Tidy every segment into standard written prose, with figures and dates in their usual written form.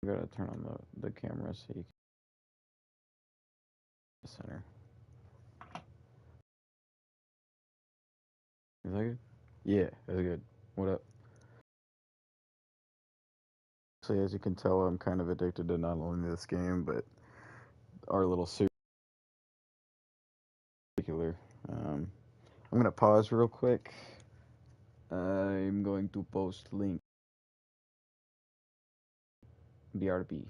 gotta turn on the camera so you can center. Is that good? Yeah, that's good. What up? So as you can tell, I'm kind of addicted to not only this game but our little series in particular. I'm gonna pause real quick. I'm going to post link BRB.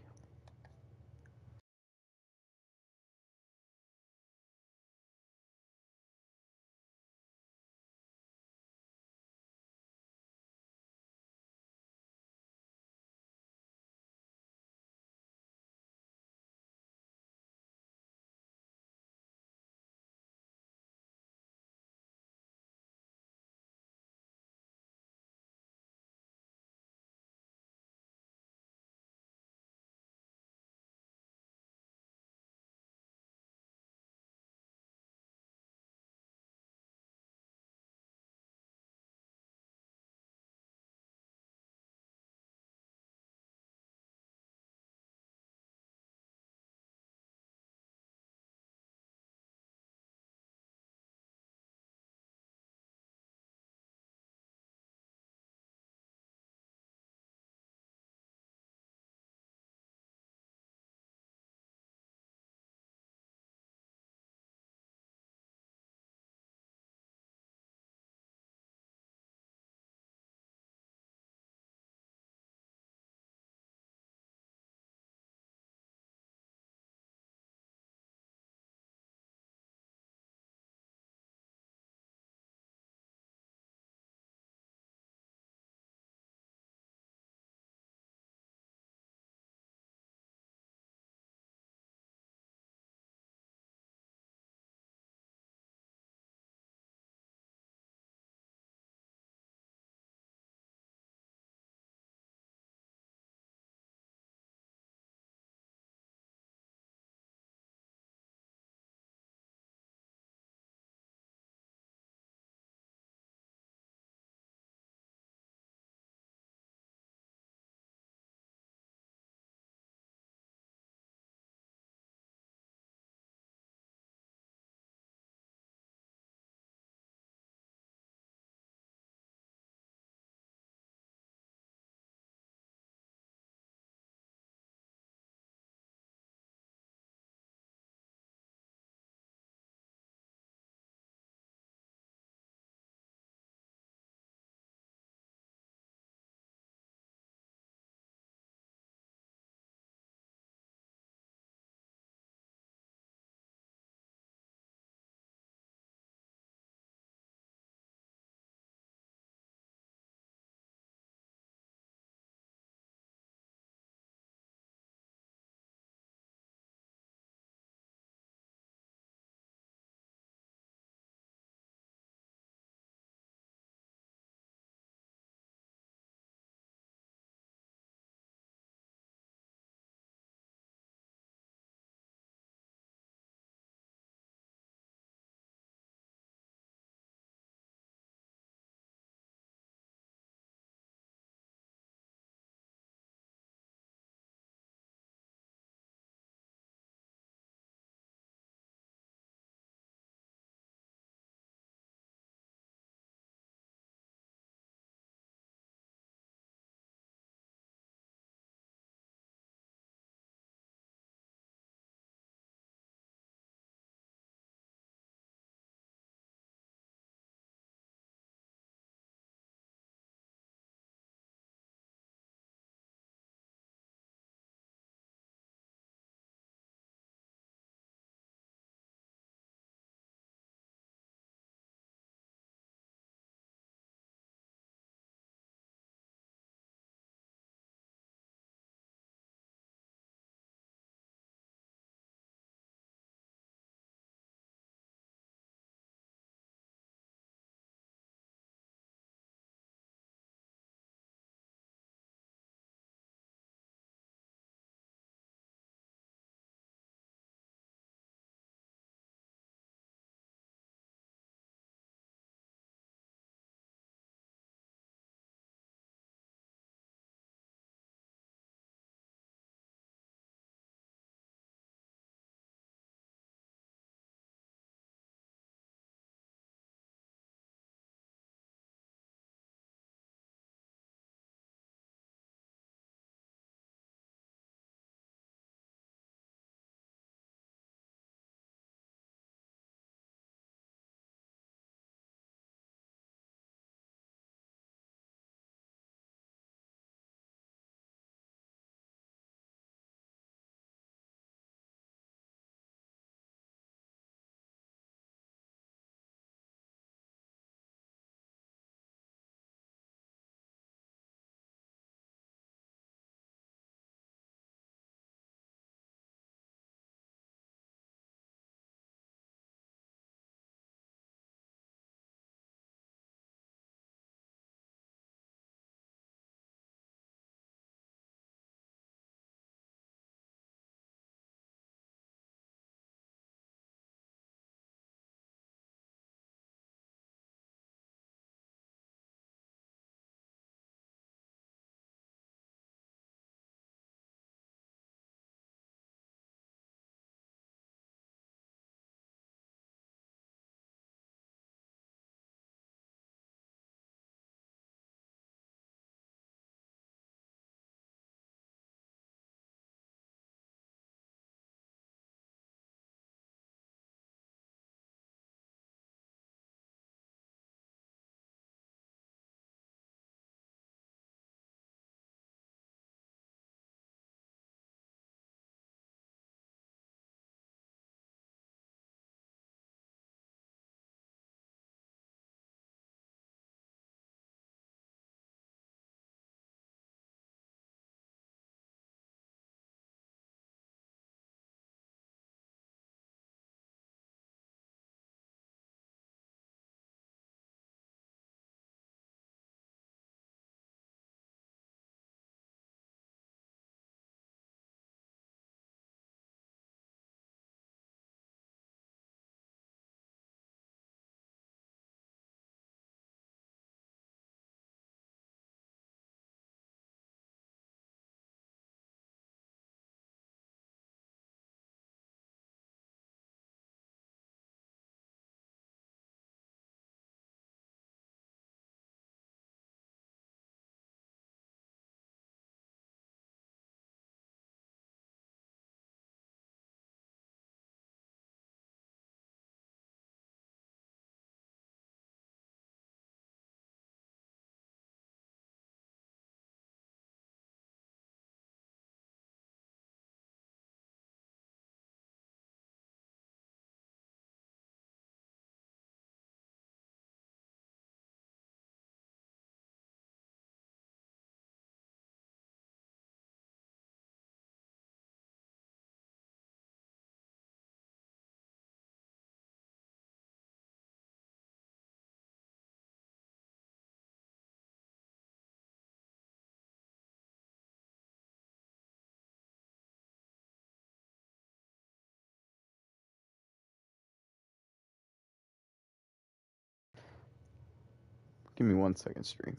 Give me 1 second, stream.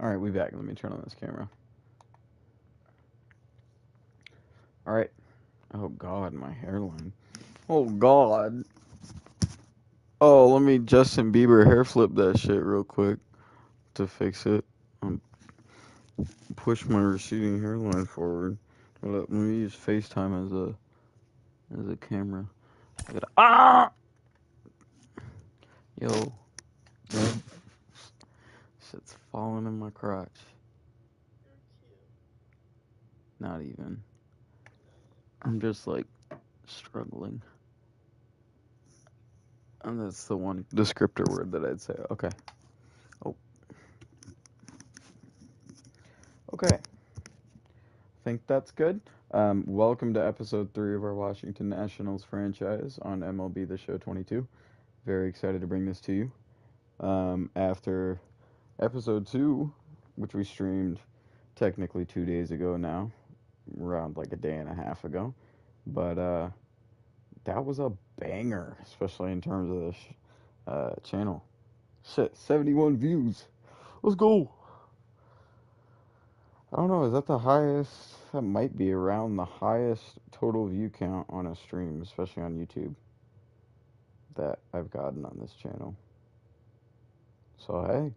All right, we back. Let me turn on this camera. All right. Oh God, my hairline. Oh God. Oh, let me Justin Bieber hair flip that shit real quick to fix it. Push my receding hairline forward. Let me use FaceTime as a camera. I gotta yo, shit's falling in my crotch. Not even. I'm just like struggling. And that's the one descriptor word that I'd say. Okay. Oh. Okay. Think that's good. Welcome to episode 3 of our Washington Nationals franchise on MLB The Show 22. Very excited to bring this to you. After episode 2, which we streamed technically 2 days ago now, around like a day and a half ago. But that was a banger, especially in terms of this channel. Shit, 71 views. Let's go. I don't know, is that the highest? That might be around the highest total view count on a stream, especially on YouTube, that I've gotten on this channel. So,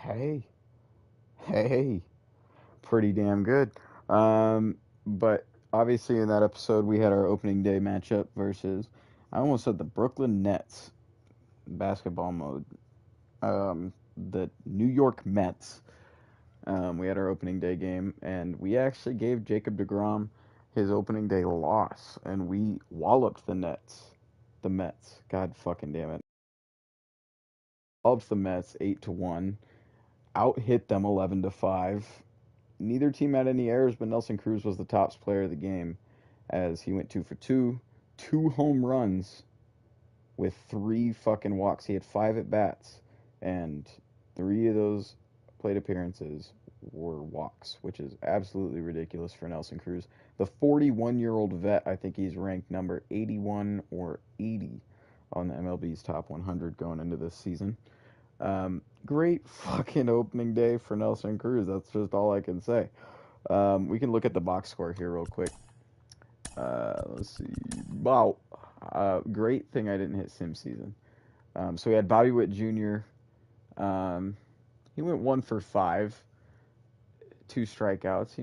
hey, hey, pretty damn good. But obviously, in that episode, we had our opening day matchup versus, I almost said the Brooklyn Nets, basketball mode. The New York Mets. We had our opening day game, and we actually gave Jacob deGrom his opening day loss, and we walloped the Mets. God fucking damn it. Walloped the Mets 8-1. Out hit them 11-5. Neither team had any errors, but Nelson Cruz was the top player of the game, as he went 2 for 2, 2 home runs with 3 fucking walks. He had 5 at bats, and 3 of those plate appearances were walks, which is absolutely ridiculous for Nelson Cruz. The 41-year-old vet, I think he's ranked number 81 or 80 on the MLB's top 100 going into this season. Great fucking opening day for Nelson Cruz. That's just all I can say. We can look at the box score here real quick. Let's see. Wow. Great thing I didn't hit sim season. So we had Bobby Witt Jr. He went 1 for 5, 2 strikeouts.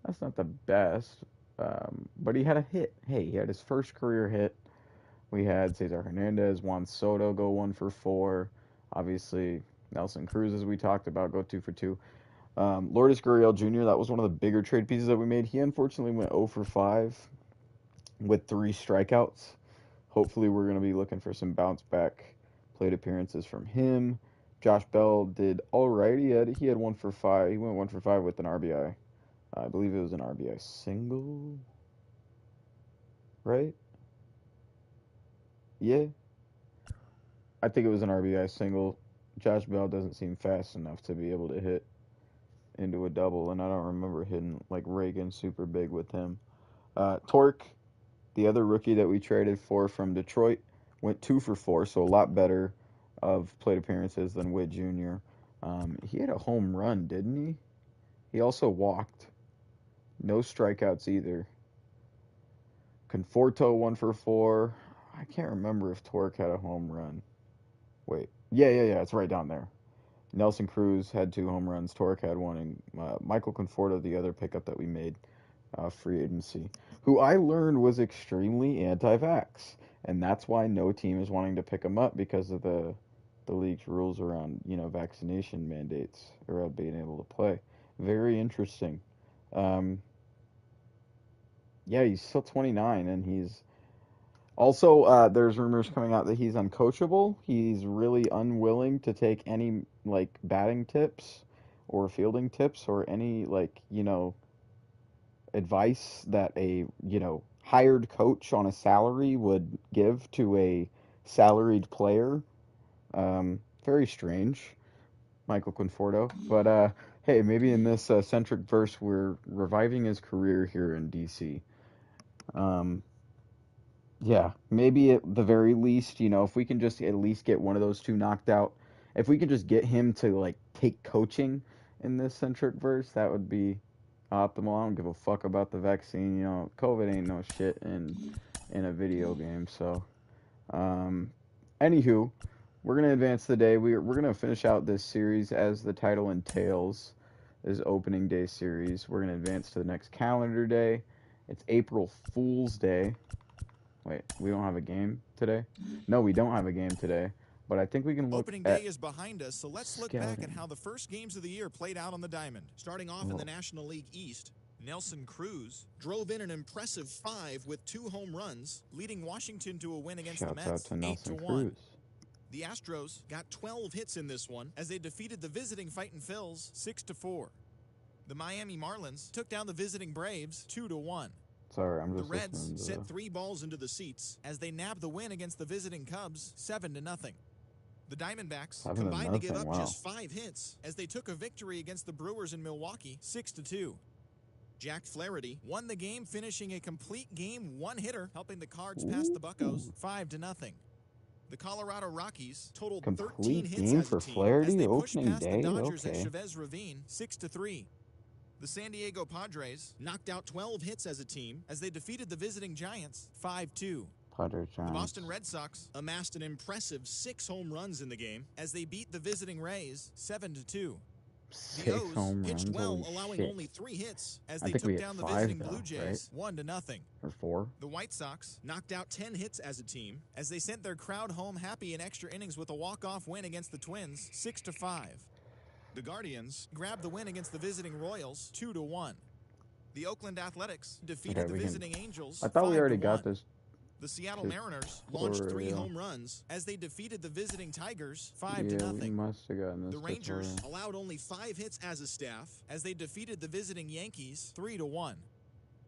That's not the best. But he had a hit. Hey, he had his first career hit. We had Cesar Hernandez, Juan Soto go 1 for 4. Obviously, Nelson Cruz, as we talked about, go 2 for 2. Lourdes Gurriel Jr., that was one of the bigger trade pieces that we made. He unfortunately went 0 for 5 with 3 strikeouts. Hopefully, we're going to be looking for some bounce back plate appearances from him. Josh Bell did all right. He had 1 for 5. He went 1 for 5 with an RBI. I believe it was an RBI single, right? Yeah, I think it was an RBI single. Josh Bell doesn't seem fast enough to be able to hit into a double, and I don't remember hitting like Reagan super big with him. Torque, the other rookie that we traded for from Detroit, went 2 for 4, so a lot better of plate appearances than Witt Jr. He had a home run, didn't he? He also walked. No strikeouts either. Conforto 1 for 4. I can't remember if Torque had a home run. Wait. Yeah. It's right down there. Nelson Cruz had 2 home runs. Torque had one, and Michael Conforto, the other pickup that we made, free agency, who I learned was extremely anti-vax, and that's why no team is wanting to pick him up because of the league's rules around vaccination mandates around being able to play. Very interesting. Um, yeah, he's still 29, and he's also there's rumors coming out that he's uncoachable. He's really unwilling to take any like batting tips or fielding tips or any like advice that a hired coach on a salary would give to a salaried player. Very strange, Michael Conforto. But hey, maybe in this centric verse, we're reviving his career here in DC. Um, yeah, maybe at the very least, if we can just at least get one of those two knocked out, if we can just get him to like take coaching in this centric verse, that would be optimal. I don't give a fuck about the vaccine. COVID ain't no shit in a video game. So, um, anywho, we're gonna advance the day. We're gonna finish out this series as the title entails. This opening day series. We're gonna advance to the next calendar day. It's April Fool's Day. Wait, we don't have a game today? No, we don't have a game today. But I think we can look Opening at day is behind us, so let's look back at how the first games of the year played out on the diamond. Starting off in the National League East, Nelson Cruz drove in an impressive 5 with 2 home runs, leading Washington to a win against the Shouts out Mets, to Nelson 8-1. Cruz. The Astros got 12 hits in this one as they defeated the visiting Fightin' Phils 6-4. The Miami Marlins took down the visiting Braves 2-1. Sorry, I'm The just Reds listening to sent 3 balls into the seats as they nabbed the win against the visiting Cubs 7-0. The Diamondbacks 7 to combined to give nothing. up Wow. just 5 hits as they took a victory against the Brewers in Milwaukee 6-2. Jack Flaherty won the game, finishing a complete game 1-hitter, helping the Cards pass the Buccos 5-0. The Colorado Rockies totaled 13 Complete hits game as a for team as Flaherty they pushed opening past the day? Dodgers at Okay. Chavez Ravine 6-3. The San Diego Padres knocked out 12 hits as a team as they defeated the visiting Giants 5-2. Padres The Giants. Boston Red Sox amassed an impressive 6 home runs in the game as they beat the visiting Rays 7-2. The 6 O's home pitched runs. well, Holy allowing shit. only 3 hits as I they think we took hit down the 5 visiting though, Blue right? Jays 1-0. Or 4. The White Sox knocked out 10 hits as a team as they sent their crowd home happy in extra innings with a walk-off win against the Twins 6-5. The Guardians grabbed the win against the visiting Royals 2-1. The Oakland Athletics defeated the visiting Angels I thought we already 5-1. got this. The Seattle Mariners launched 3 home runs as they defeated the visiting Tigers 5-0. Yeah, we must have gotten this. The Rangers allowed only 5 hits as a staff as they defeated the visiting Yankees 3-1.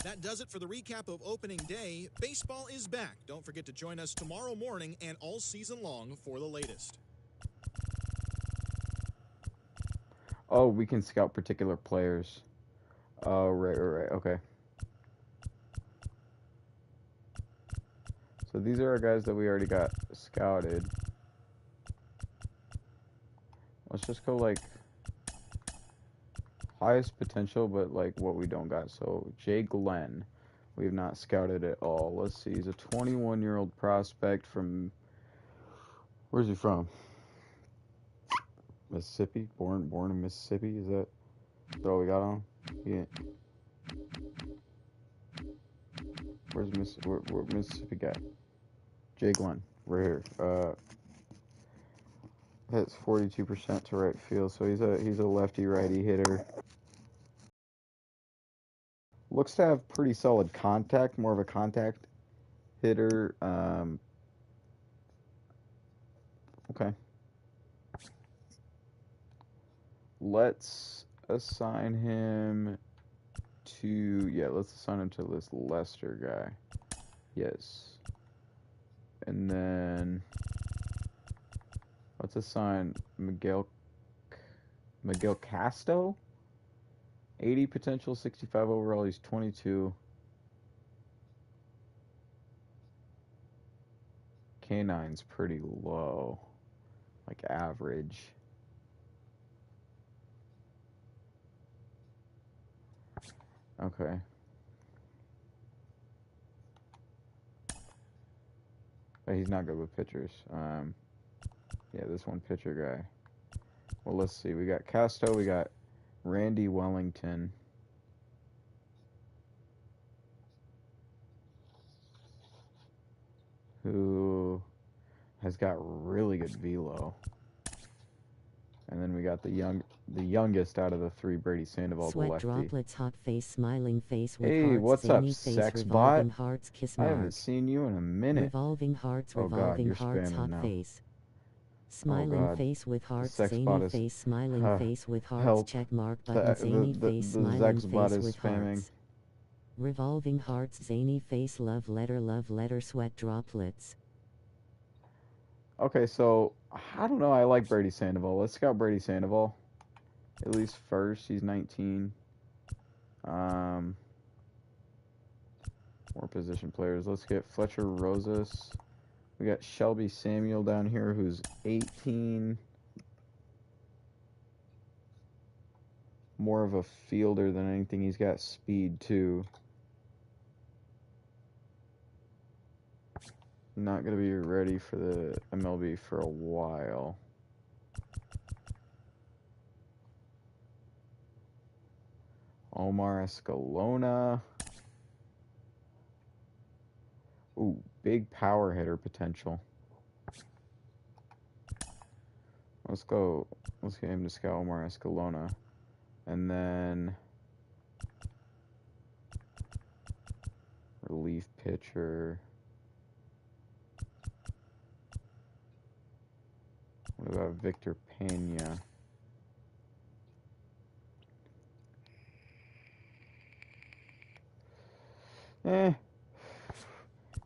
That does it for the recap of opening day. Baseball is back. Don't forget to join us tomorrow morning and all season long for the latest. Oh, we can scout particular players. Oh, right. Okay. So these are our guys that we already got scouted. Let's just go like highest potential, but like what we don't got. So Jay Glenn, we've not scouted at all. Let's see. He's a 21-year-old prospect from. Where's he from? Mississippi. Born in Mississippi. Is that all we got on? Yeah. Where Mississippi guy? Jay Glenn. Right here. Hits 42% to right field, so he's a lefty righty hitter. Looks to have pretty solid contact, more of a contact hitter. Okay. Let's assign him let's assign him to this Lester guy. Yes. And then let's assign Miguel Casto. 80 potential, 65 overall. He's 22. K9's pretty low, like average. Okay. he's not good with pitchers. Yeah, this one pitcher guy. Well, let's see. We got Casto. We got Randy Wellington. Who has got really good velo. And then we got the youngest out of the three, Brady Sandoval, the Sweat lefty. droplets, hot face, smiling face with Hey, hearts, what's up, zany face, sex revolving bot? hearts, kiss I mark. haven't seen you in a minute. Revolving hearts, Oh God, revolving you're hearts, spamming hot now. face. Oh Smiling God, face with the hearts, sex zany bot is face, smiling face with hearts, help. check mark The button, zany face, the smiling sex bot face is with spamming. hearts. Revolving hearts, zany face, love letter, sweat droplets. Okay, so I don't know. I like Brady Sandoval. Let's scout Brady Sandoval. At least first, he's 19. More position players. Let's get Fletcher Rosas. We got Shelby Samuel down here, who's 18. More of a fielder than anything. He's got speed too. Not going to be ready for the MLB for a while. Omar Escalona. Ooh, big power hitter potential. Let's go. Let's get him to scout Omar Escalona. And then relief pitcher. What about Victor Pena? Doesn't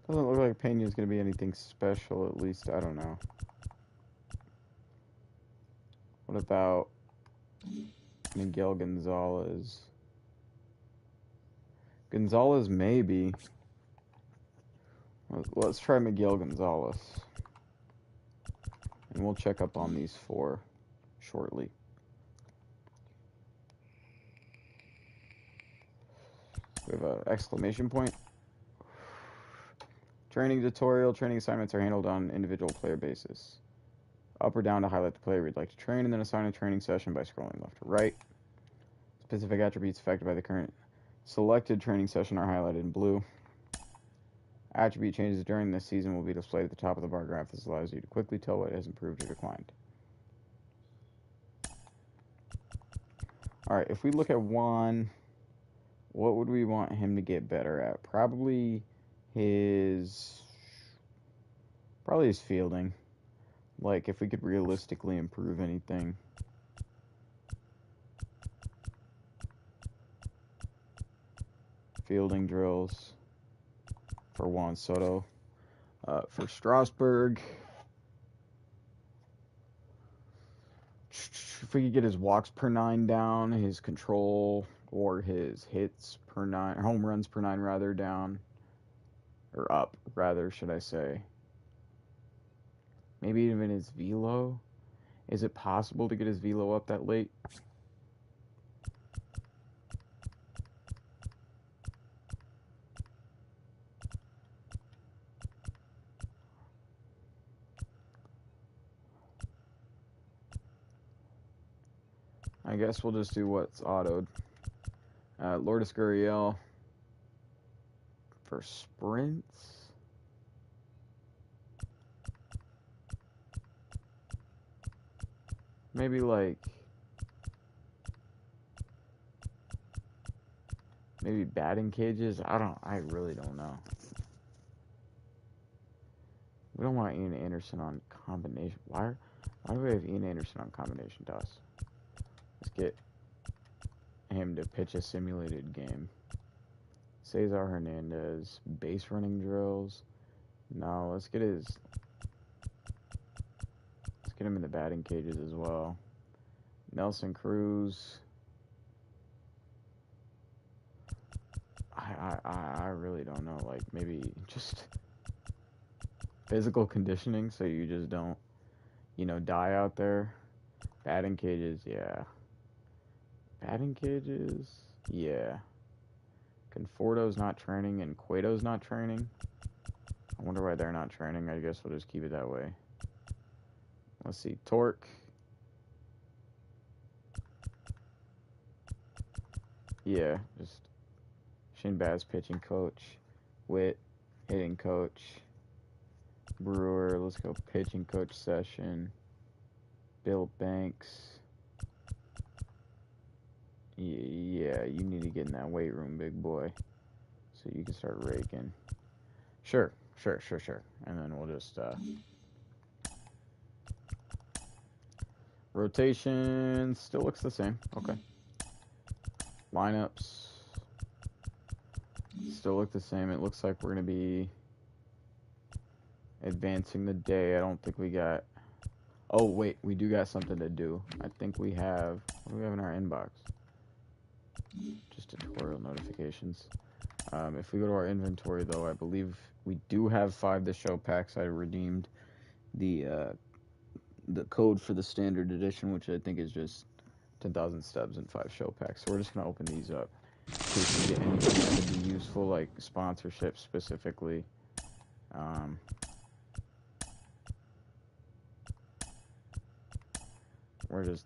look like Pena's going to be anything special, at least. I don't know. What about Miguel Gonzalez? Gonzalez, maybe. Let's try Miguel Gonzalez. And we'll check up on these four shortly. We have an exclamation point. Training tutorial. Training assignments are handled on an individual player basis. Up or down to highlight the player we'd like to train, and then assign a training session by scrolling left or right. Specific attributes affected by the current selected training session are highlighted in blue. Attribute changes during this season will be displayed at the top of the bar graph. This allows you to quickly tell what has improved or declined. Alright, if we look at Juan, what would we want him to get better at? Probably his fielding. Like, if we could realistically improve anything. Fielding drills for Juan Soto. For Strasburg, if we could get his walks per 9 down, his control, or his hits per 9, home runs per 9 rather, down. Or up, rather, should I say. Maybe even his velo. Is it possible to get his velo up that late? I guess we'll just do what's autoed. Lourdes Gurriel for sprints. Maybe batting cages. I really don't know. We don't want Ian Anderson on combination. Why do we have Ian Anderson on combination toss? Let's get him to pitch a simulated game. Cesar Hernandez, base running drills. No, let's get him in the batting cages as well. Nelson Cruz. I really don't know. Like, maybe just physical conditioning so you just don't, die out there. Batting cages, yeah. Batting cages, yeah. Conforto's not training and Cueto's not training. I wonder why they're not training. I guess we'll just keep it that way. Let's see. Torque. Yeah, just Shane Baz, pitching coach. Witt, hitting coach. Brewer, let's go pitching coach session. Bill Banks. Yeah, you need to get in that weight room, big boy, so you can start raking. Sure. And then we'll just rotation still looks the same. Okay. Lineups still look the same. It looks like we're gonna be advancing the day. I don't think we got. Oh wait, we do got something to do. I think we have. What do we have in our inbox? Just tutorial notifications. If we go to our inventory, though, I believe we do have 5 to show packs. I redeemed the code for the standard edition, which I think is just 10,000 stubs and 5 show packs. So we're just gonna open these up in case we get anything that could be useful, like sponsorship specifically.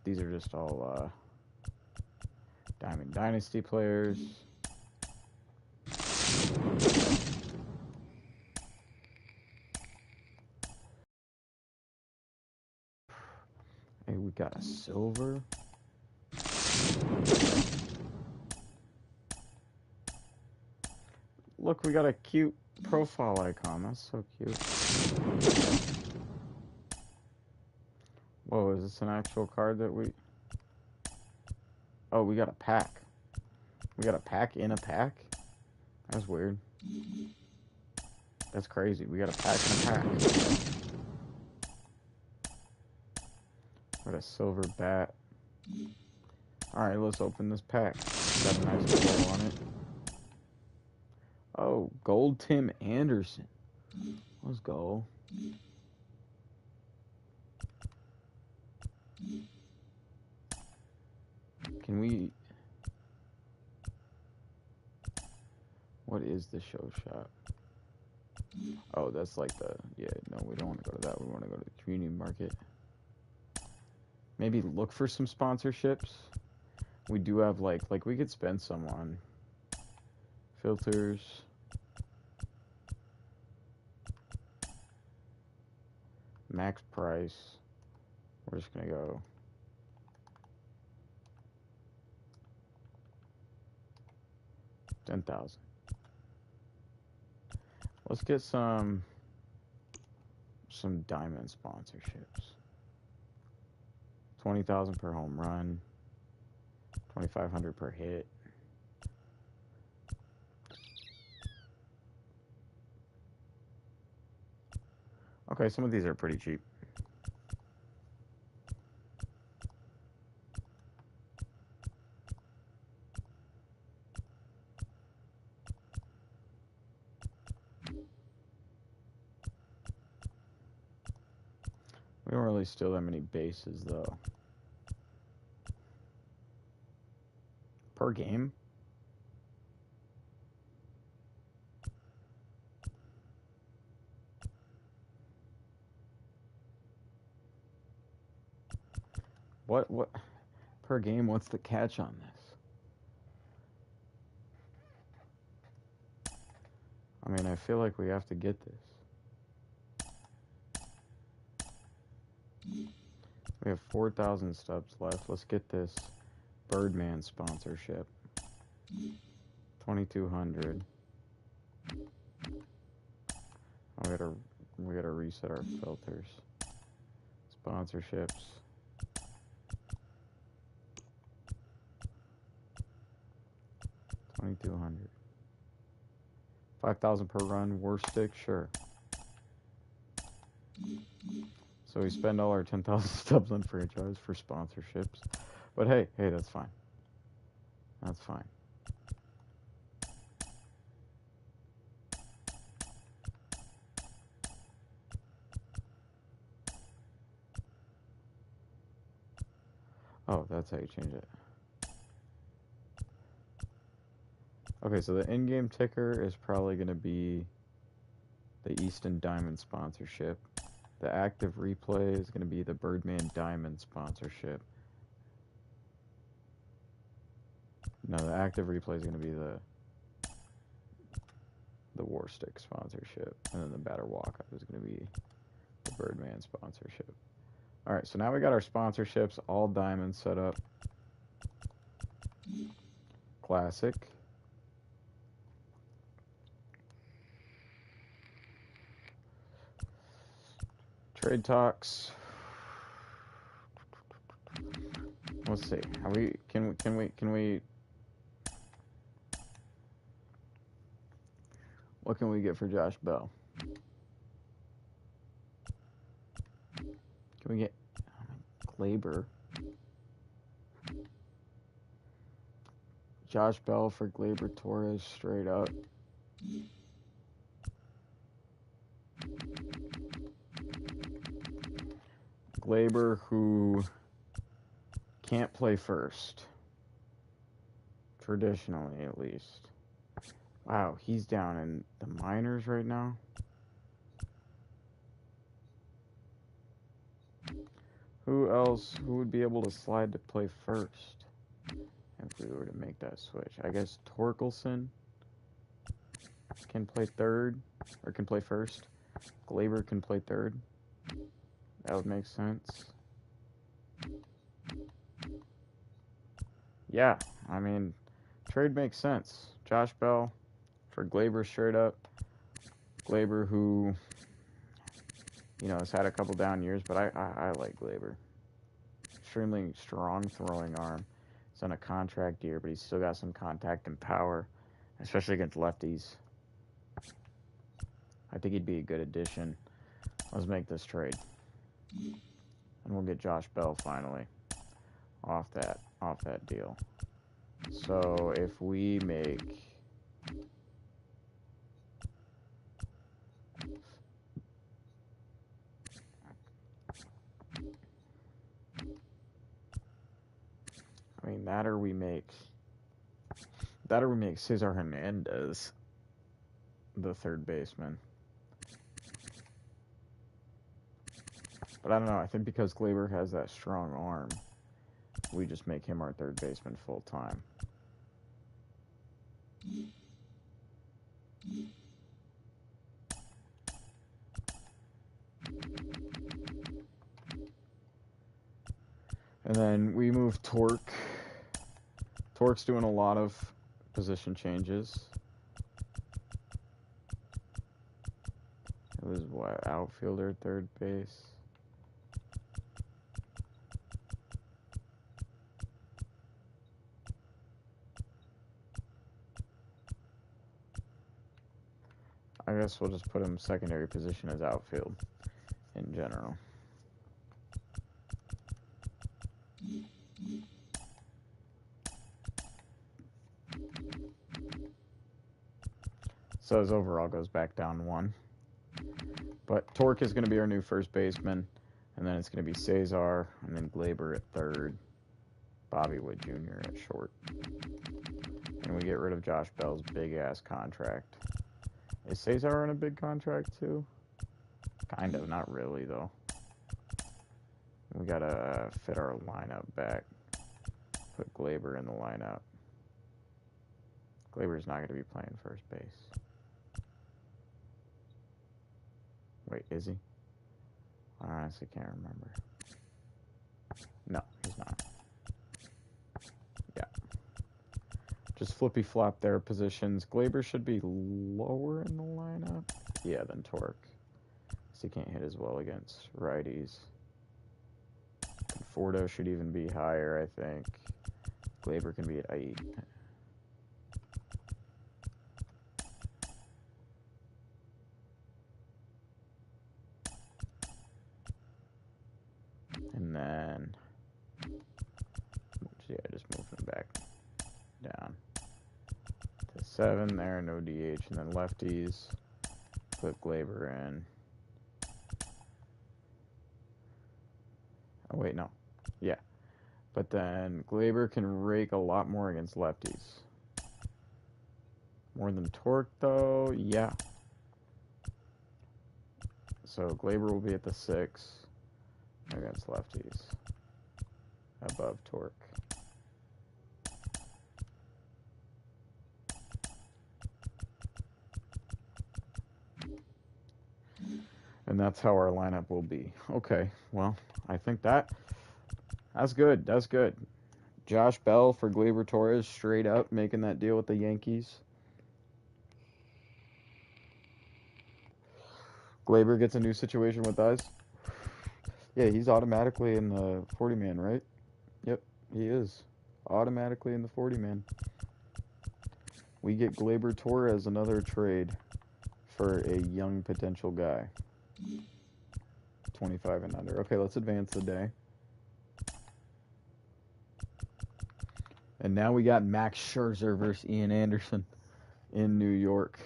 These are just all Diamond Dynasty players. Hey, we got a silver. Look, we got a cute profile icon. That's so cute. Whoa, is this an actual card that we... Oh, we got a pack. We got a pack in a pack? That's weird. That's crazy. We got a pack in a pack. Got a silver bat. Alright, let's open this pack. Got a nice glow on it. Oh, gold Tim Anderson. Let's go. Can we... What is the show shop? Oh, that's like the... Yeah, no, we don't want to go to that. We want to go to the community market. Maybe look for some sponsorships. We do have, like we could spend some on filters. Max price. We're just going to go... $10,000. Let's get some diamond sponsorships. 20,000 per home run. 2,500 per hit. Okay, some of these are pretty cheap. We don't really steal that many bases, though. Per game? What per game? What's the catch on this? I mean, I feel like we have to get this. We have 4,000 stubs left. Let's get this Birdman sponsorship. 2,200. Oh, we gotta reset our filters. Sponsorships. 2,200. 5,000 per run. Worst stick, sure. So we spend all our 10,000 stubs on franchise for sponsorships. But hey, that's fine. That's fine. Oh, that's how you change it. Okay, so the in-game ticker is probably going to be the Easton Diamond sponsorship. The active replay is going to be the Birdman Diamond sponsorship. No, the active replay is going to be the War Stick sponsorship. And then the batter walk-up is going to be the Birdman sponsorship. Alright, so now we got our sponsorships all diamond set up. Classic. Trade talks. Let's see. Can we what can we get for Josh Bell? Can we get Glaber? Josh Bell for Glaber Torres straight up. Glaber, who can't play first. Traditionally, at least. Wow, he's down in the minors right now. Who else? Who would be able to slide to play first if we were to make that switch? I guess Torkelson can play third, or can play first. Glaber can play third. That would make sense. Yeah, I mean, trade makes sense. Josh Bell for Glaber straight up. Glaber, who, you know, has had a couple down years, but I like Glaber. Extremely strong throwing arm. He's on a contract year, but he's still got some contact and power, especially against lefties. I think he'd be a good addition. Let's make this trade. And we'll get Josh Bell finally off that deal. So if we make that or we make Cesar Hernandez the third baseman. But I don't know, I think because Glaber has that strong arm, we just make him our third baseman full time. And then we move Torque. Torque's doing a lot of position changes. It was what, outfielder, third base? I guess we'll just put him secondary position as outfield in general. So his overall goes back down 1. But Torque is going to be our new first baseman. And then it's going to be Cesar, and then Glaber at third. Bobby Wood Jr. at short. And we get rid of Josh Bell's big-ass contract. Is Cesar on a big contract, too? Kind of, not really, though. We gotta fit our lineup back. Put Glaber in the lineup. Glaber's not going to be playing first base. Wait, is he? I honestly can't remember. No, he's not. Yeah. Just flippy-flop their positions. Glaber should be lower in the lineup. Yeah, than Torque. Because he can't hit as well against righties. Conforto should even be higher, I think. Glaber can be at 8. And then, yeah, just move him back down to 7 there, no DH, and then lefties, put Glaber in. Oh, wait, no. Yeah. But then Glaber can rake a lot more against lefties. More than Torque, though? Yeah. so Glaber will be at the 6 against lefties. Above Torque. And that's how our lineup will be. Okay, well, I think that's good. That's good. Josh Bell for Gleyber Torres, straight up making that deal with the Yankees. Gleyber gets a new situation with us. Yeah, he's automatically in the 40-man, right? Yep, he is. Automatically in the 40-man. We get Gleyber Torres, another trade for a young potential guy. 25 and under. Okay, let's advance the day. And now we got Max Scherzer versus Ian Anderson in New York.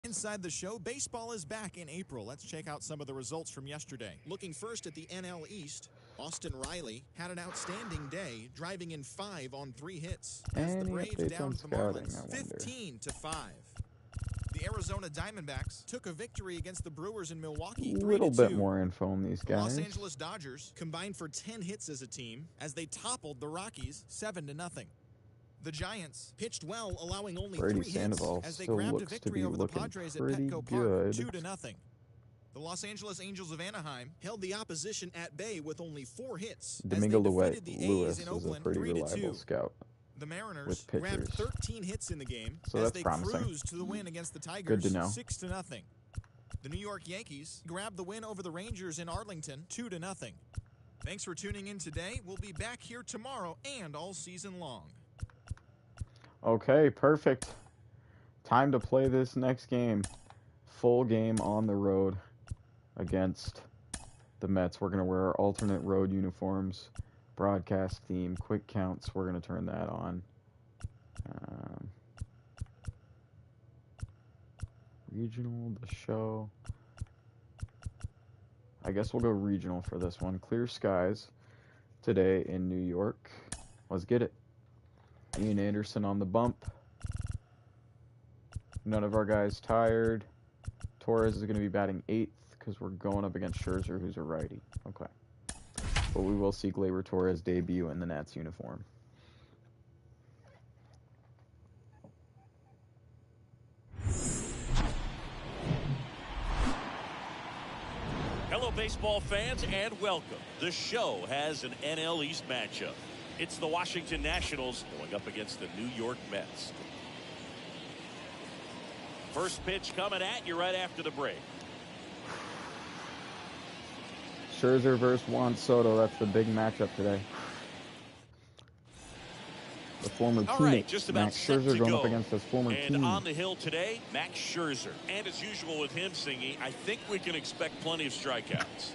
Inside the show, baseball is back in April. Let's check out some of the results from yesterday. Looking first at the NL East, Austin Riley had an outstanding day, driving in 5 on 3 hits. As the Braves downed the Marlins 15-5. The Arizona Diamondbacks took a victory against the Brewers in Milwaukee 3-2. A little bit more info on these The Los guys. Angeles Dodgers combined for 10 hits as a team as they toppled the Rockies 7-0. The Giants pitched well, allowing only Brady 3 hits Sandoval as they still grabbed a looks to victory be over the looking Padres at pretty Petco good. Park 2-0. The Los Angeles Angels of Anaheim held the opposition at bay with only 4 hits Domingo as they defeated the Lewis A's in is a Oakland pretty 3-2. reliable scout. The Mariners with grabbed pitchers. 13 hits in the game So as that's they promising. cruised to the win against the Tigers Good to know. 6-0. The New York Yankees grabbed the win over the Rangers in Arlington 2-0. Thanks for tuning in today. We'll be back here tomorrow and all season long. Okay, perfect. Time to play this next game. Full game on the road against the Mets. We're going to wear our alternate road uniforms. Broadcast theme, quick counts. We're going to turn that on. Regional, the show. I guess we'll go regional for this one. Clear skies today in New York. Let's get it. Ian Anderson on the bump. None of our guys tired. Torres is going to be batting 8th because we're going up against Scherzer, who's a righty. Okay. But we will see Gleyber Torres debut in the Nats uniform. Hello, baseball fans, and welcome. The show has an NL East matchup. It's the Washington Nationals going up against the New York Mets. First pitch coming at you right after the break. Scherzer versus Juan Soto. That's the big matchup today. The former All teammate, right, just about Max set Scherzer, to going go. up against his former And team. on the hill today, Max Scherzer. And as usual with him singing, I think we can expect plenty of strikeouts.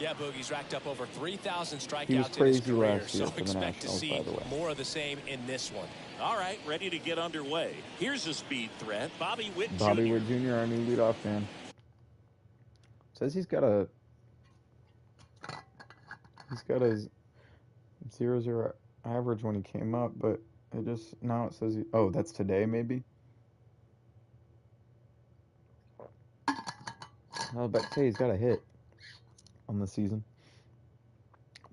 Yeah, Boogie's racked up over 3,000 He was strikeouts in his crazy career, last year so for the expect to Nationals, see by the way. more of the same in this one. All right, ready to get underway. Here's a speed threat. Bobby Witt Bobby Jr. Witt Jr., our new leadoff man. Says he's got a 0-0 average when he came up, but it just now it says oh, that's today maybe. I was about to say he's got a hit on the season.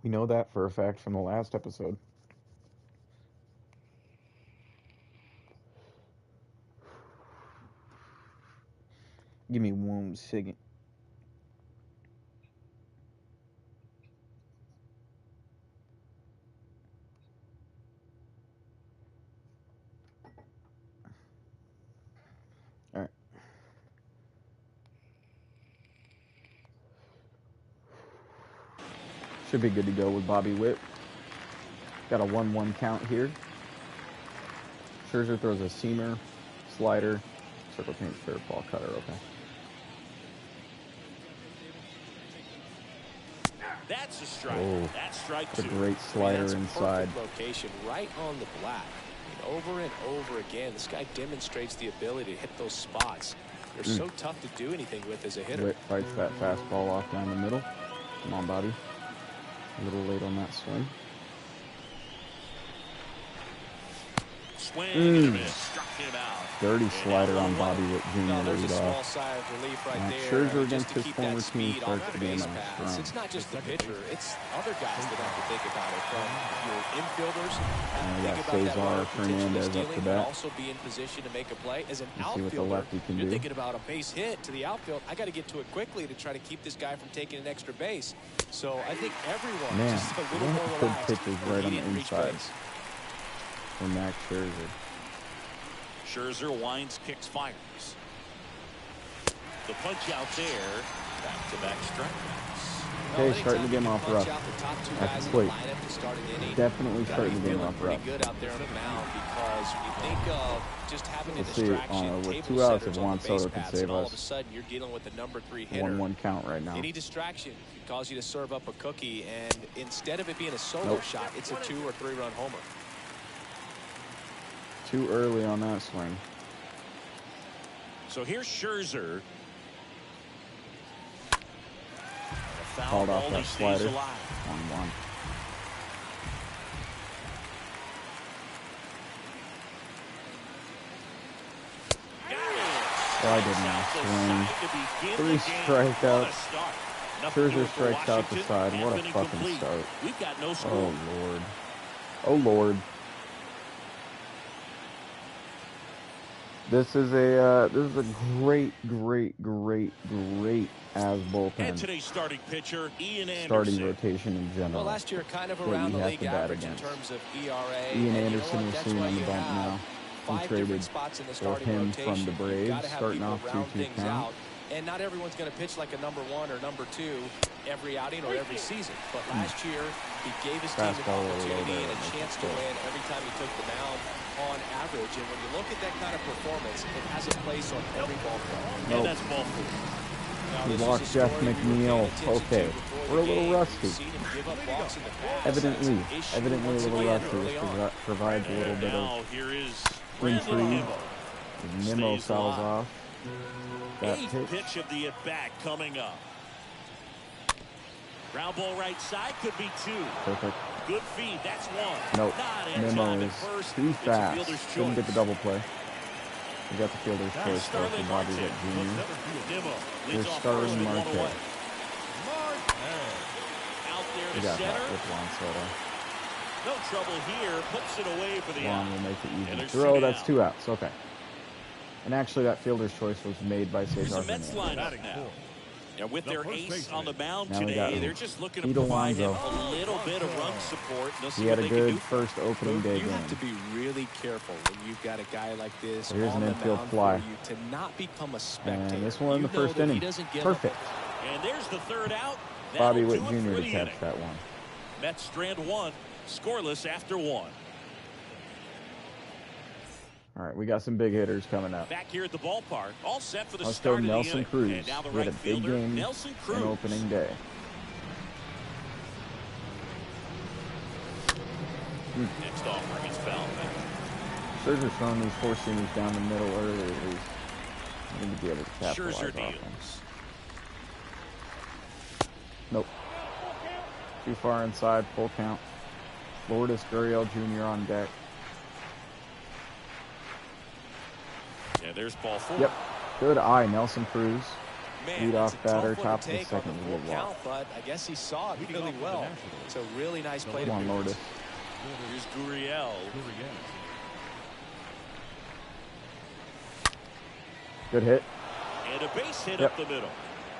We know that for a fact from the last episode. Give me 1 second. All right. Should be good to go with Bobby Witt. Got a 1-1 count here. Scherzer throws a seamer, slider, circle change, fair ball cutter. Okay. That's a strike. Oh, That's strike it's a 2. great slider That's a inside. perfect location, right on the black. And over again, this guy demonstrates the ability to hit those spots. They're so tough to do anything with as a hitter. Witt fights that fastball off down the middle. Come on, Bobby. A little late on that swing. swing and a miss. Struck him out. Dirty slider on Bobby Witt Jr. No, there's a lead small off. sigh of relief right there. Scherzer Just against to his keep former that team speed off starts the the game base out paths. strong. It's not just the pitcher; it's other guys that have to think about it. From your infielders, And we think got about that Cesar runner potentially Fernandez up stealing, to but bat. also be in position to make a play. As an Let's see what the outfielder, lefty can you're do. thinking about a base hit to the outfield. I got to get to it quickly to try to keep this guy from taking an extra base. So I think everyone Man, just a little what more good relaxed pitches when right on he the didn't reach inside base. for Max Scherzer. Scherzer winds, kicks, fires. The punch out there. Back-to-back strikeouts. Okay, starting the game off rough. That's quick. Definitely starting the game off rough. Pretty good out there on the mound because when you think of just having a Let's see, distraction, with table 2 outs, setters if on Juan the base Soto can paths, save and all us. of a sudden you're dealing with the number 3 hitter. 1-1 count right now. Any distraction could cause you to serve up a cookie, and instead of it being a solo shot, it's a 2 or 3 run homer. Too early on that swing. So here's Scherzer. Called off only that stays slider. alive. 1-1. Why didn't I swing? 3 strikeouts. Scherzer strikes out the side. What a fucking start. We've got no score. Oh, Lord. Oh, Lord. This is a great as bullpen. And today's starting pitcher, Ian Anderson. Starting rotation in general. Well, last year kind of that around you the have league to bat average in against. terms of ERA. Ian And Anderson you know is what? sitting on That's the why you bump now. have He 5 traded different spots in the for starting him rotation. from the You've Braves, got to have starting people off round 2-2 things count. out. And not everyone's going to pitch like a number 1 or number 2 every outing or every season. But last year, he gave his team an Fastball a little opportunity bit, and a chance to win every time he took the mound on average. And when you look at that kind of performance, it has a place on every ball club. And that's ball 4. He lost Jeff McNeil. Okay, we're a little rusty. Evidently a little rusty. This provides a little bit of Here is intrigue. Nimmo Stays fouls alive. off. That 8th pitch. pitch of the at-bat coming up. Ground ball right side could be 2. Perfect. Good feed. That's 1. Nope. Not in Nimmo time at is first. too It's a fast. fielder's Couldn't get choice. the double play. We got the fielder's choice though Starling from Bobby Marte. Witt Jr. Nimmo Here's leads off Starling first with 1 Marte. away. Out there We to got that center. with Juan Soto. No trouble here. Puts it away for the Juan out. will make it And easy. there's Throw, 2 that's down. 2 outs. Okay. And actually, that fielder's choice was made by Here's Cesar the Mets Fernandez. lineup now. And with their ace on the mound Now we got today, they're just looking to Pete provide him Alonso. a little bit of run support. They'll see He had what a they can good do. first opening day You have to game. be really careful when you've got a guy like this Here's on an the infield mound fly. for you to not become a spectator. And this one in the You know first that he inning. doesn't give up. Perfect. And there's the 3rd out. Bobby That'll Witt do it Jr. for to the catch inning. that one. Mets strand 1, scoreless after 1. All right, we got some big hitters coming up. Back here at the ballpark, all set for the Let's start go of the Nelson inning. Cruz. And now the He had right a big fielder, game Nelson in Cruz. opening day. Next offering is foul. Scherzer's throwing these 4-seamers down the middle early at least. I need to be able to capitalize Scherzer off them. deals. Nope. Too far inside, full count. Lourdes Gurriel Jr. on deck. Yeah, there's ball 4. Yep. Good eye, Nelson Cruz. Man, Lead that's off a tough batter, one top to of the take on second the to full get walked. count, but I guess he saw it really well. It's a really nice play to Come on, do. Lourdes. Here's Gurriel. Good hit. And a base hit Yep. up the middle.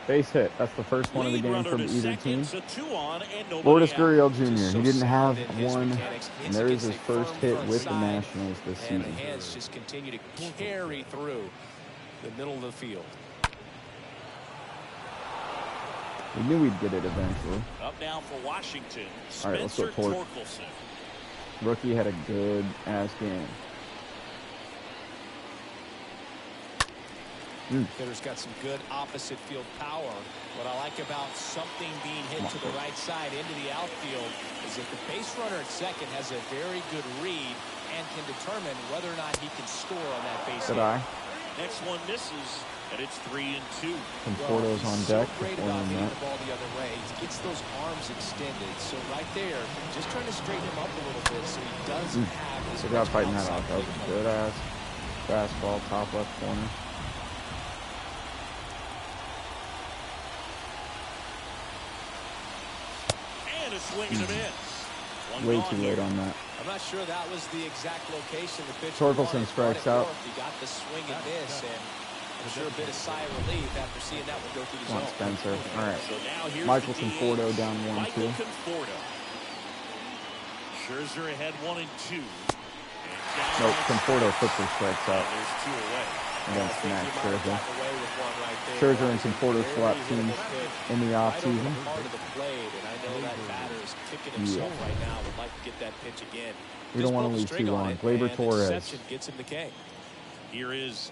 Base hit. That's the first one of the Lead game runner from to either second, team. so 2 on and nobody Lourdes out. Gurriel Just Jr. so He didn't have sound in his one, mechanics. and there is It's his a first firm hit front with the side, Nationals this and season. the hands just continue to carry through the middle of the field. We knew we'd get it eventually. Up now for Washington, All right, let's Spencer go Torque. Torkelson. Rookie had a good ass game. Hitter's got some good opposite field power. What I like about something being hit to the right side into the outfield is that the base runner at second has a very good read and can determine whether or not he can score on that base Good hit. eye. Next one misses. And it's 3-2. Conforto's on deck. So great about hitting the ball the other way. He gets those arms extended. So right there, just trying to straighten him up a little bit so he doesn't have this. Good job fighting that off. That was a good ass fastball, top left corner. And a swing and a miss. Way too late on that. I'm not sure that was the exact location the pitcher Torkelson wanted, strikes out. He got the swing and miss, and I'm sure a bit of sigh of relief after seeing that one go through the Come on, zone. Spencer. All right. So now here's Michael the Conforto DH. down 1-2. Michael Conforto. Scherzer ahead 1-2. Nope, Conforto quickly strikes out There's 2 away. against Max Scherzer. Away with one right there. Scherzer and Conforto swap teams in the offseason. Right over the heart of the plate, and I know that batter is kicking himself right now. Would like to get that pitch again. We don't want to leave too long. Gleyber Torres. Interception gets him the K. Here is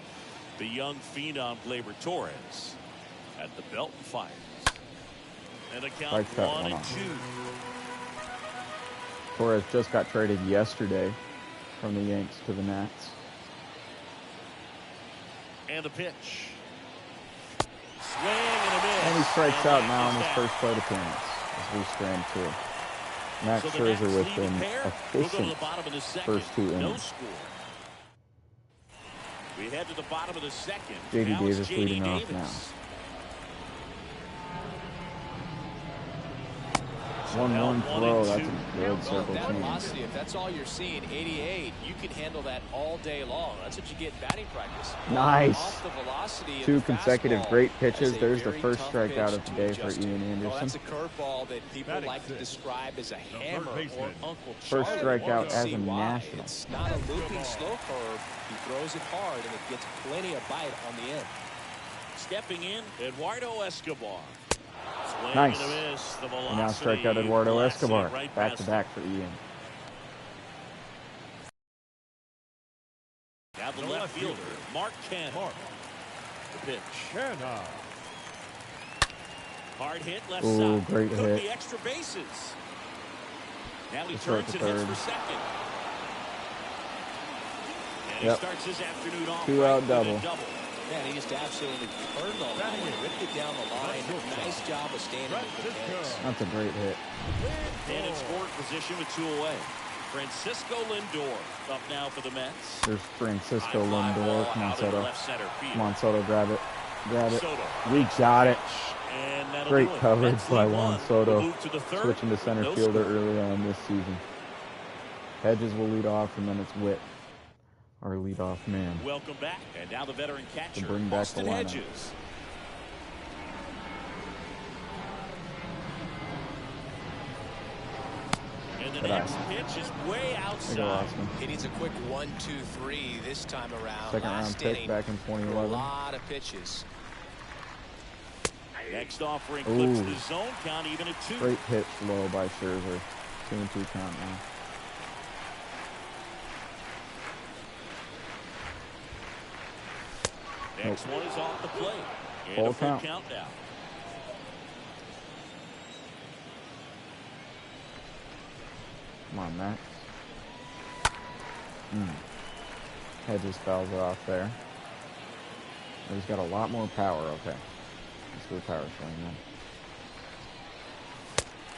the young phenom Gleyber Torres at the belt and fires. And a count Strikes out 1-2. Torres just got traded yesterday from the Yanks to the Nats. And the pitch. Swing and a miss. And he strikes out now in his out. first plate appearance as we strand 2. Max So the Scherzer Nats with leading an pair will go to efficient the bottom of the second. first 2 No innings. score. We head to the bottom of the second. J.D. Now it's Davis J.D. leading off Davis. now. 1-1 throw. That's a good circle That change. velocity, if that's all you're seeing, 88, you can handle that all day long. That's what you get in batting practice. Nice. Off the velocity of 2 the consecutive fastball, great that's pitches. a There's the very first tough strikeout pitch of the to day for adjust to. Ian Well, that's Anderson. a curveball that people like to describe as a hammer or Uncle First Charlie. strikeout You as see a why. national. It's not a looping slow curve. He throws it hard, and it gets plenty of bite on the end. Stepping in, Eduardo Escobar. Swing Nice. and a miss. The And now velocity strikeout Eduardo blasting Escobar. right Back past to him. back for Ian. Now the left fielder, Mark Canha. The pitch. Hard hit left Ooh, side. great Could hit. be extra bases. Now he Let's start turns the and hits third. for second. And Yep. he starts his afternoon off 2 out with double. a double. Man, he just absolutely turned on that one, ripped it down the line. Nice job of staying with the Kings. That's a great hit. And in scoring position with 2 away. Francisco Lindor up now for the Mets. There's Francisco High fly Lindor. ball Come on, out in Soto. left center field. Come on, Soto. Grab it. Grab it. Soto. We got it. And that'll Great do it. coverage Mets by lead Juan 1. Soto. We'll move to the third. Switching to center No fielder score. early on this season. Hedges will lead off, and then it's Witt, our leadoff man. Welcome back. And now the veteran catcher, bring back the Austin lineup. Hedges. And the Good eye. next pitch is way There you go, outside. Austin. He needs a quick 1-2-3 this time around. Second round Last pick inning, back in a 2011. lot of pitches. Next offering clips Ooh. the zone count even at 2. Great pitch low by Scherzer. 2-2 count now. Next one is off the plate. And Full a full count. count now. Come on, Max. Hedges fouls it off there. He's got a lot more power. Okay. Let's do a power swing then.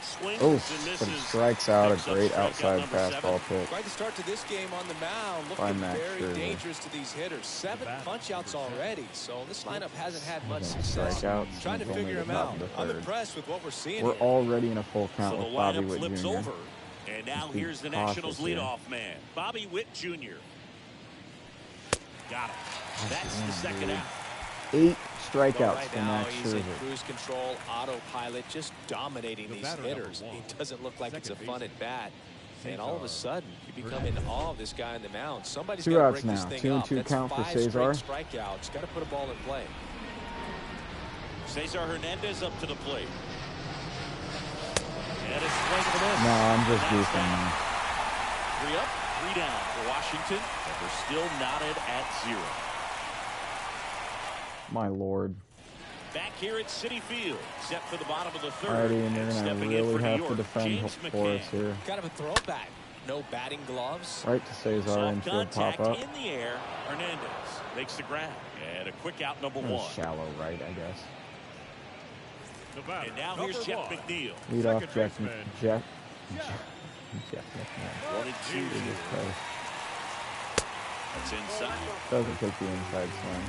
Swings Oh, and but misses. strikes out. Picks A up great strikeout outside number fastball 7. pitch. Quite the start to this game on the mound. By Looking Max very Scherzer. dangerous to these hitters. 7 punch-outs already. So this lineup hasn't had much Again, success. strikeouts Trying to since only figure him the top out. of the I'm third. impressed with what we're seeing We're here. already in a full count So the with Bobby lineup Witt flips Jr. over. And now Just be here's the cautious Nationals here. leadoff man, Bobby Witt Jr. Got it. That's the damn, second dude. out. 8 Well, strikeouts right for now, Max he's in Scherzer. cruise control, autopilot, just dominating these hitters. He doesn't look like it's a fun at bat. And all of a sudden, you become in awe of this guy on the mound. Somebody's 2 got to outs break this now. thing 2 and up. 2 That's count for 5 Cesar. straight strikeouts. Got to put a ball in play. Cesar Hernandez up to the plate. And a swing and a miss. No, I'm just That's goofing, down. man. 3 up, 3 down for Washington. And we're still knotted at 0. My lord. Back here at Citi Field, set for the bottom of the third. Alrighty, and you're going to stepping in really for New have York, to defend James for McCann. us here. Kind of a throwback. No batting gloves. Right to Cesar, Soft infield contact pop up. in the air. Hernandez makes the grab. And a quick out, number That was one. shallow right, I guess. And now here's Jeff McNeil. Lead off Jeff. One and two here. That's inside. Doesn't take the inside swing.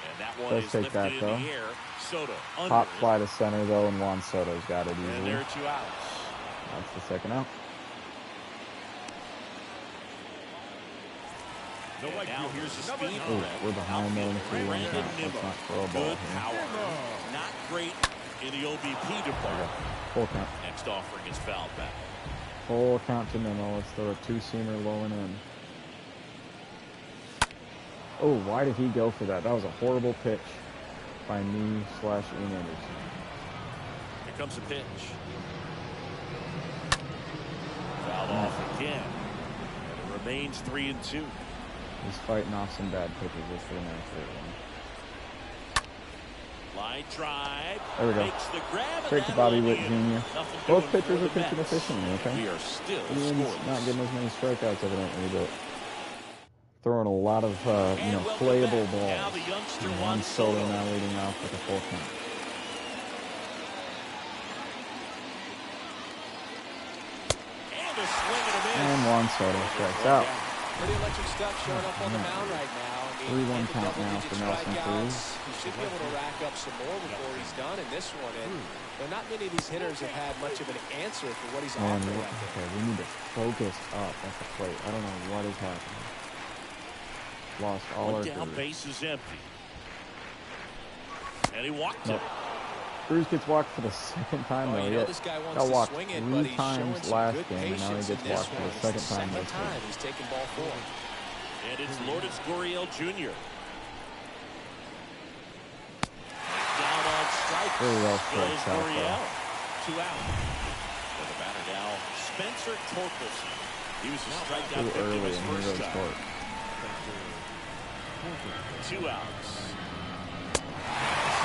And that one Does is take lifted that, in though. the air. Soto under Pop it. fly to center, though, and Juan Soto's got it And easily. there are 2 outs. That's the second out. And now here's the speed. Ooh, we're behind there in the 3-1 Brandon count. Let's Nimmo. not throw a ball Good here. power. Not great in the OBP department. Full count. Next offering is fouled back. Full count to Nimmo. Let's throw a 2-seamer low and in. Oh, why did he go for that? That was a horrible pitch by me / Ian Anderson. Here comes the pitch. Fouled off again. And it remains 3-2. He's fighting off some bad pitches. This for the next one. Line drive. There we go. Makes the grab. Straight to Bobby Witt Jr. Nothing Both doing pitchers for are the pitching Mets. efficiently, okay? We are still Ian's scoreless. not getting as many strikeouts, evidently, but throwing a lot of, And welcome playable back. balls. Now the youngster And Juan Juan Soto Soto. now leading off with a full count. And a swing and a miss. And Juan Soto strikes out. Pretty electric stuff showing up on the mound right now. I mean, 3-1 into count now double-digit for Nelson strikeouts. Cruz. He should be able to rack up some more before he's done in this one. And not many of these hitters have had much of an answer for what he's And offering out there. okay, we need to focus up at the plate. I don't know what is happening. Lost all our One down, groove. base is empty. And he walked Nope. it. Cruz gets walked for the second time, Oh, though. you know He this guy wants got to walked swing it, 3 but he's showing times some last good game, and now he patience gets in this walked for one. the It's the second time second this time week. he's taken ball 4. And it's Lourdes Gurriel Jr. Down on strike. Very well Goes strikes out, Gurriel. 2 out. For the batter now, Spencer Torkelson. He was a strikeout Too victim early, his and he first goes time. short. 2 outs.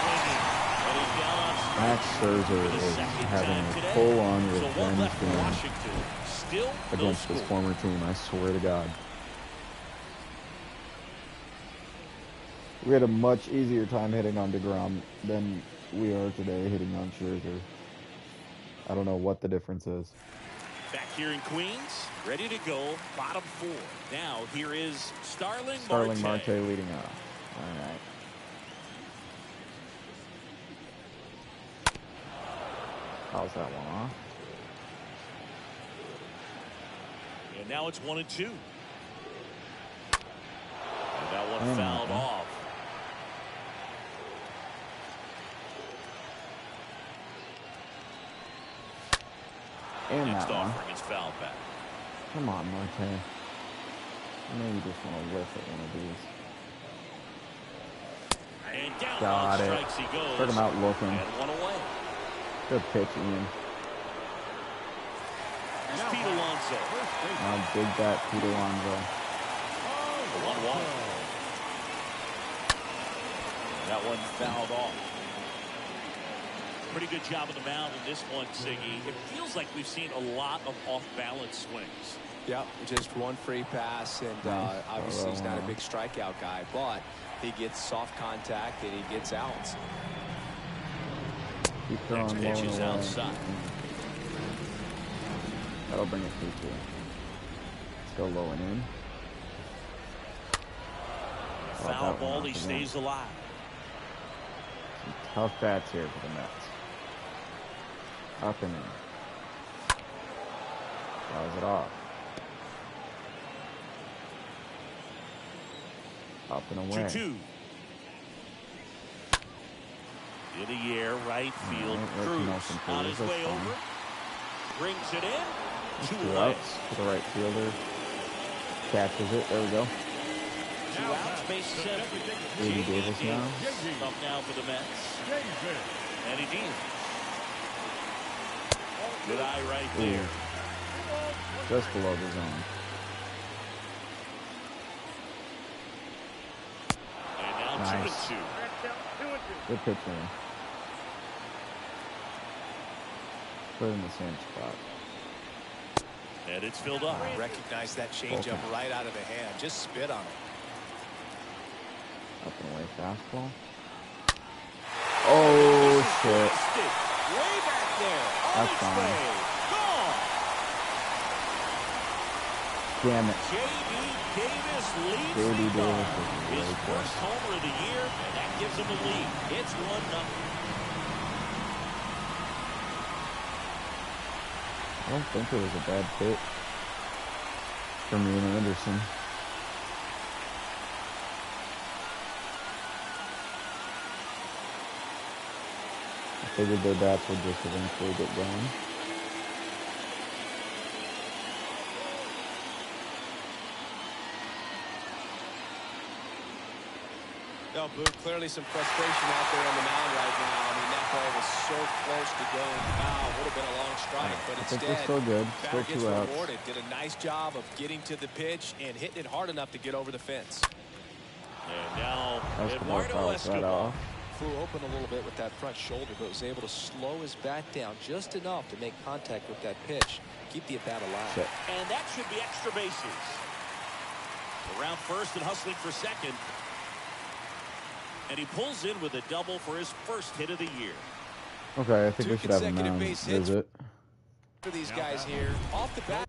Swinging. And he's down on strike. Max Scherzer For the is second having time a today. full-on So one revenge left for game Washington. Still no against his score. former team, I swear to God. We had a much easier time hitting on DeGrom than we are today hitting on Scherzer. I don't know what the difference is. Back here in Queens, ready to go, bottom 4. Now here is Starling Marte leading off. All right. How's that one off? And now it's 1-2. And that one Oh, fouled okay. off. And Next that one. offering is fouled back. Come on, Marte. I know you just want to whiff at one of these. And down Got on it. strikes he goes. Start him out looking. And one away. Good pitch, Ian. Here's Pete Alonso. Big bat, Pete Alonso. The 1-1. That one fouled off. Pretty good job on the mound in this one, Siggy. It feels like we've seen a lot of off-balance swings. Yep, just one free pass, and Nice. obviously he's not a big strikeout guy, but he gets soft contact and he gets outs. Keep throwing Next low pitch and is away. outside. That'll bring it 2-2. Let's go low and in. Oh, Foul that ball, one he off stays again. alive. Some tough bats here for the Mets. Up and in. Fouls it off. Up and away. 2-2. In the air, right field. Alright, Ricky Cruz Nelson on Cruz, his that's way fine. over. Brings it in. That's 2 2 away. outs to the right fielder. Catches it. There we go. 2 outs, base is empty. J.D. Davis now. Up now for the Mets. Eddie Dean. Good eye right there. Ooh. Just below the zone. And now Nice. 2-2. Good pitch, man. Put it in the same spot. And it's filled up. Recognize that changeup right out of the hand. Just spit on it. Up and away fastball. Oh, shit. Way back there. That's fine. Gone. Damn it. J.D. Davis leads J.D. the Davis off. is His really first homer of the year, and that gives him a lead. It's 1-0. I don't think it was a bad fit for me and Anderson. I figured their bats would just eventually get going. No, Boone, clearly some frustration out there on the mound right now. I mean, that ball was so close to going foul. Would have been a long strike, but I think instead, we're still good. Still batter gets 2 outs. rewarded. Did a nice job of getting to the pitch and hitting it hard enough to get over the fence. And now, Escobar Eduardo fouls that Escobar. off. Flew open a little bit with that front shoulder, but was able to slow his bat down just enough to make contact with that pitch. Keep the at-bat alive. Shit. And that should be extra bases. Around first and hustling for second. And he pulls in with a double for his first hit of the year. Okay, I think we should have a consecutive mound base hits visit. For these guys here, off the bat,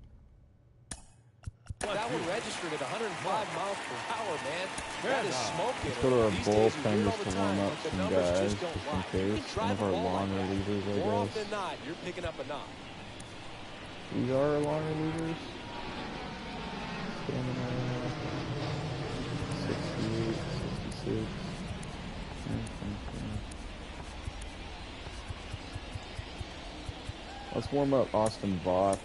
that one registered at 105 miles per hour, man. That is smoking. Let's go to our These days, you hear bullpen it all just the to warm time, up but the some numbers guys, just don't just in lie. You can case. drive Some of the our ball long like that. relievers, I More often guess. than not, you're picking up a knock. These are our long relievers. Stamina. 68, 66. Let's warm up Austin Voth,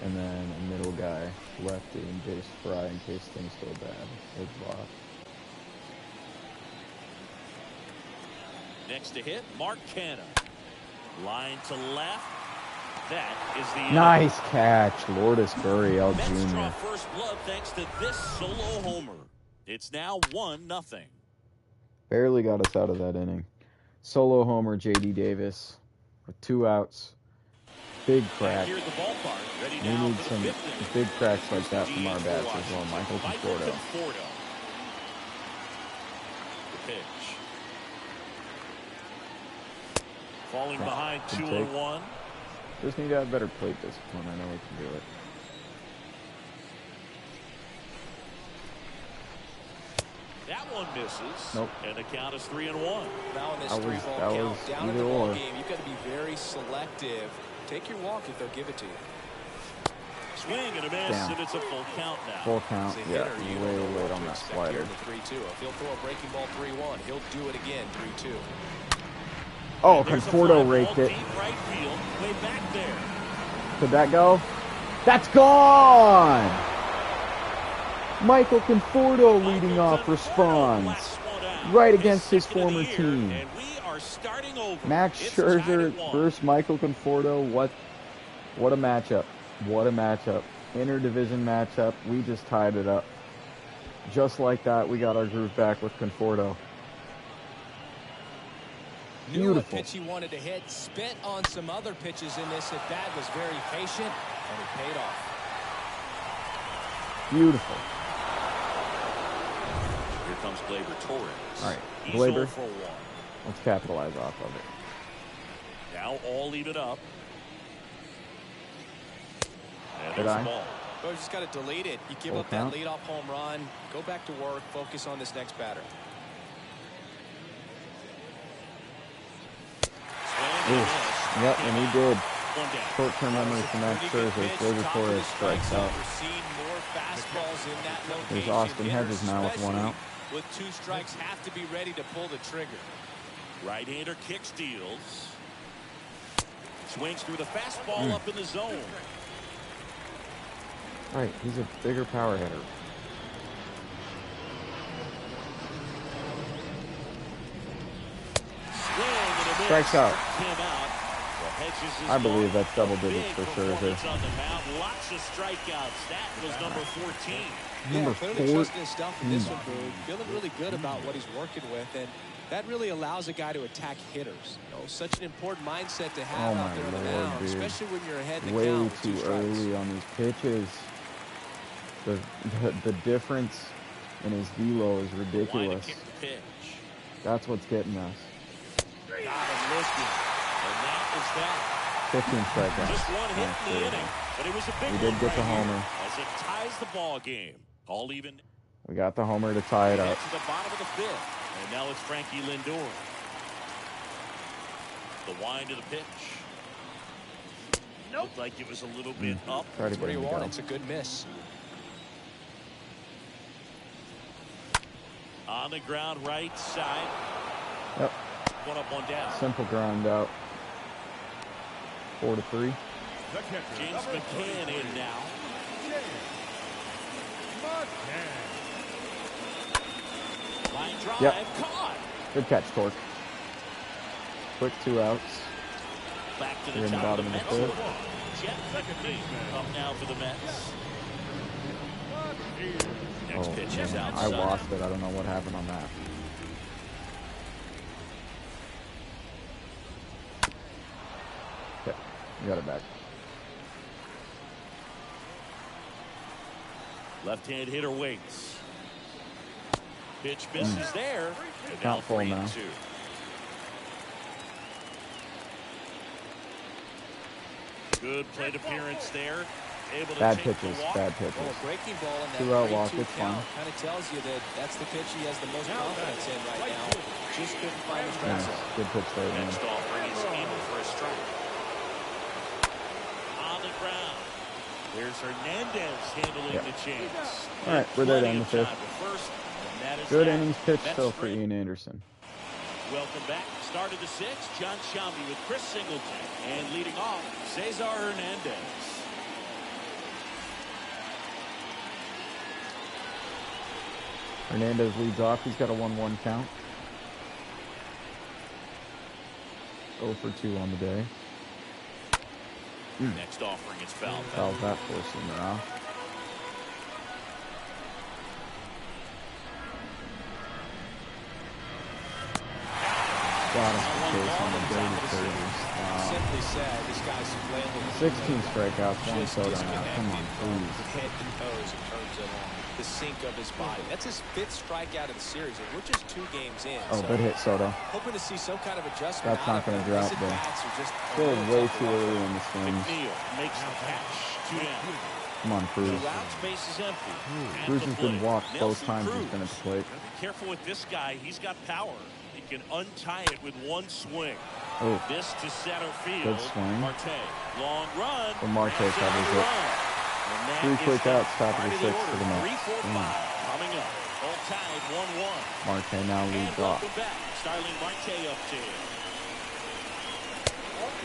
and then a middle guy, lefty, and Jace Fry in case things go bad with Voth. Next to hit, Mark Canha. Line to left. That is the Nice catch, Lourdes Gurriel Mets draw Jr. first blood thanks to this solo homer. It's now 1-0. Barely got us out of that inning. Solo homer, J.D. Davis, with 2 outs. Big crack. Here at the ballpark, ready We now need for the some fifth inning. big cracks like that Here's from the our DH bats for as well. Michael Washington. Conforto. Conforto. The pitch. Falling behind Good 2-1. Just need to have better plate discipline. I know we can do it. That one misses. Nope. And the count is 3-1. Now in this That was- 3-ball that count, was down in either the ball or. game, you've got to be very selective. Take your walk if they'll give it to you. Swing and a miss, Damn. and it's a full count now. Full count. As a Yeah, hitter, you way don't know late what on to that expect slider. here in the 3-2. If he'll throw a breaking ball 3-1, he'll do it again 3-2. Oh, There's a Conforto fly raked ball it. deep right field, way back there. Could that go? That's gone! Michael Conforto leading Michael off Conforto responds. blasts one out. Right against his second of the former year, team. And we are starting over. Max It's tied Scherzer at 1. versus Michael Conforto. What a matchup. What a matchup. Interdivision matchup. We just tied it up. Just like that, we got our groove back with Conforto. Knew what Beautiful. pitch he wanted to hit, spent on some other pitches in this at bat, was very patient, and it paid off. Beautiful. Here comes Gleyber Torres. All right, He's Gleyber. 0 for 1. Let's capitalize off of it. Now all even up. And Good there's eye. the ball. But you just got to delete it. You give Full up count. that leadoff home run, go back to work, focus on this next batter. Swing and a miss. Yep, and he did. One down. Short-term memory from Max Scherzer. Gleyber Torres strikes out. There's Austin Hedges now with 1 out. With 2 strikes, have to be ready to pull the trigger. Right-hander kick steals. Swings through the fastball up in the zone. Right, he's a bigger power hitter. Swing and a miss. Strikes out. Came out. Well, Hedges is I believe gone. that's double A digits big for performance Scherzer. on the mound. Lots of strikeouts. That was number 14. Number Clearly 4. trusting his stuff in this one, Boog. Feeling really good about what he's working with, and That really allows a guy to attack hitters. You know, such an important mindset to Oh have my out there on the Lord, mound, dude. especially when you're ahead in the Way count with 2 too strikes. early on these pitches. The difference in his velo is Wide ridiculous. to kick the pitch. That's what's getting us. Got him lifting. And that is that. 15 strikeouts. Just one hit in the inning, but it was a big We one did get right the here homer. as it ties the ball game. All even. We got the homer to tie it Get up. to the bottom of the 5th, and now it's Frankie Lindor. The wind to the pitch. Looked like it was a little bit up. Try to What get do him you to want? go. It's a good miss. On the ground, right side. Yep. One up, one down. Simple ground out. 4-3. James McCann in now. Line drive, Yep. caught. Good catch, Torque. Quick 2 outs. Back to Here the in the top bottom of of the the Mets. 5th. Jet up now for the Mets. Next Oh, pitch is man. I outside. lost it. I don't know what happened on that. Okay, we got it back. Left-hand hitter waits. Pitch misses there. And Not full 3-2. now. Good plate appearance there. Able to Bad take the pitches. walk. Bad Well, pitches. a breaking ball in that 2-out walk. 3-2 It's fine. count kind of tells you that that's the pitch he has the most confidence in right now. Just couldn't find the strike Nice. zone. Good pitch there, man. Next offering is in for a strike. On the ground. There's Hernandez handling Yep. the chance. All right, we're there Plenty down the of 5th. time to first, and that is Good that. innings pitch Mets still for straight. Ian Anderson. Welcome back. Start of the 6th. John Sciambi with Chris Singleton. And leading off, Cesar Hernandez. Hernandez leads off. He's got a 1-1 count. 0 for 2 on the day. Next offering is fouled. Fouls that four-seamer off. Got him for chase on the dirty 30s. Wow. Simply said, this guy's landing 16 strikeouts, 1 just soda now. disconnected Come on, from please. head to toes in terms of the sink of his body. That's his 5th strikeout of the series, and we're just 2 games in. Oh, so good hit, Soto. hoping to see some kind of adjustment. That's not going to drop, though. Still Still way too early in the swing. McNeil makes the catch. 2 down. Come on, Cruz. 2 outs, base is empty. At Cruz the has been plate, walked both Nelson times Cruz. he's been at the plate. Be careful with this guy. He's got power. He can untie it with one swing. Oh, This to center field. Good swing. Marte. Long run. Well, Marte That's covers another it. run. And that 3 is quick that. outs, top of the Part 6th order. for the Mets. 3, 4, 5 coming up. All tied 1-1. Marte now And leads off. welcome back. Starling Marte up to him.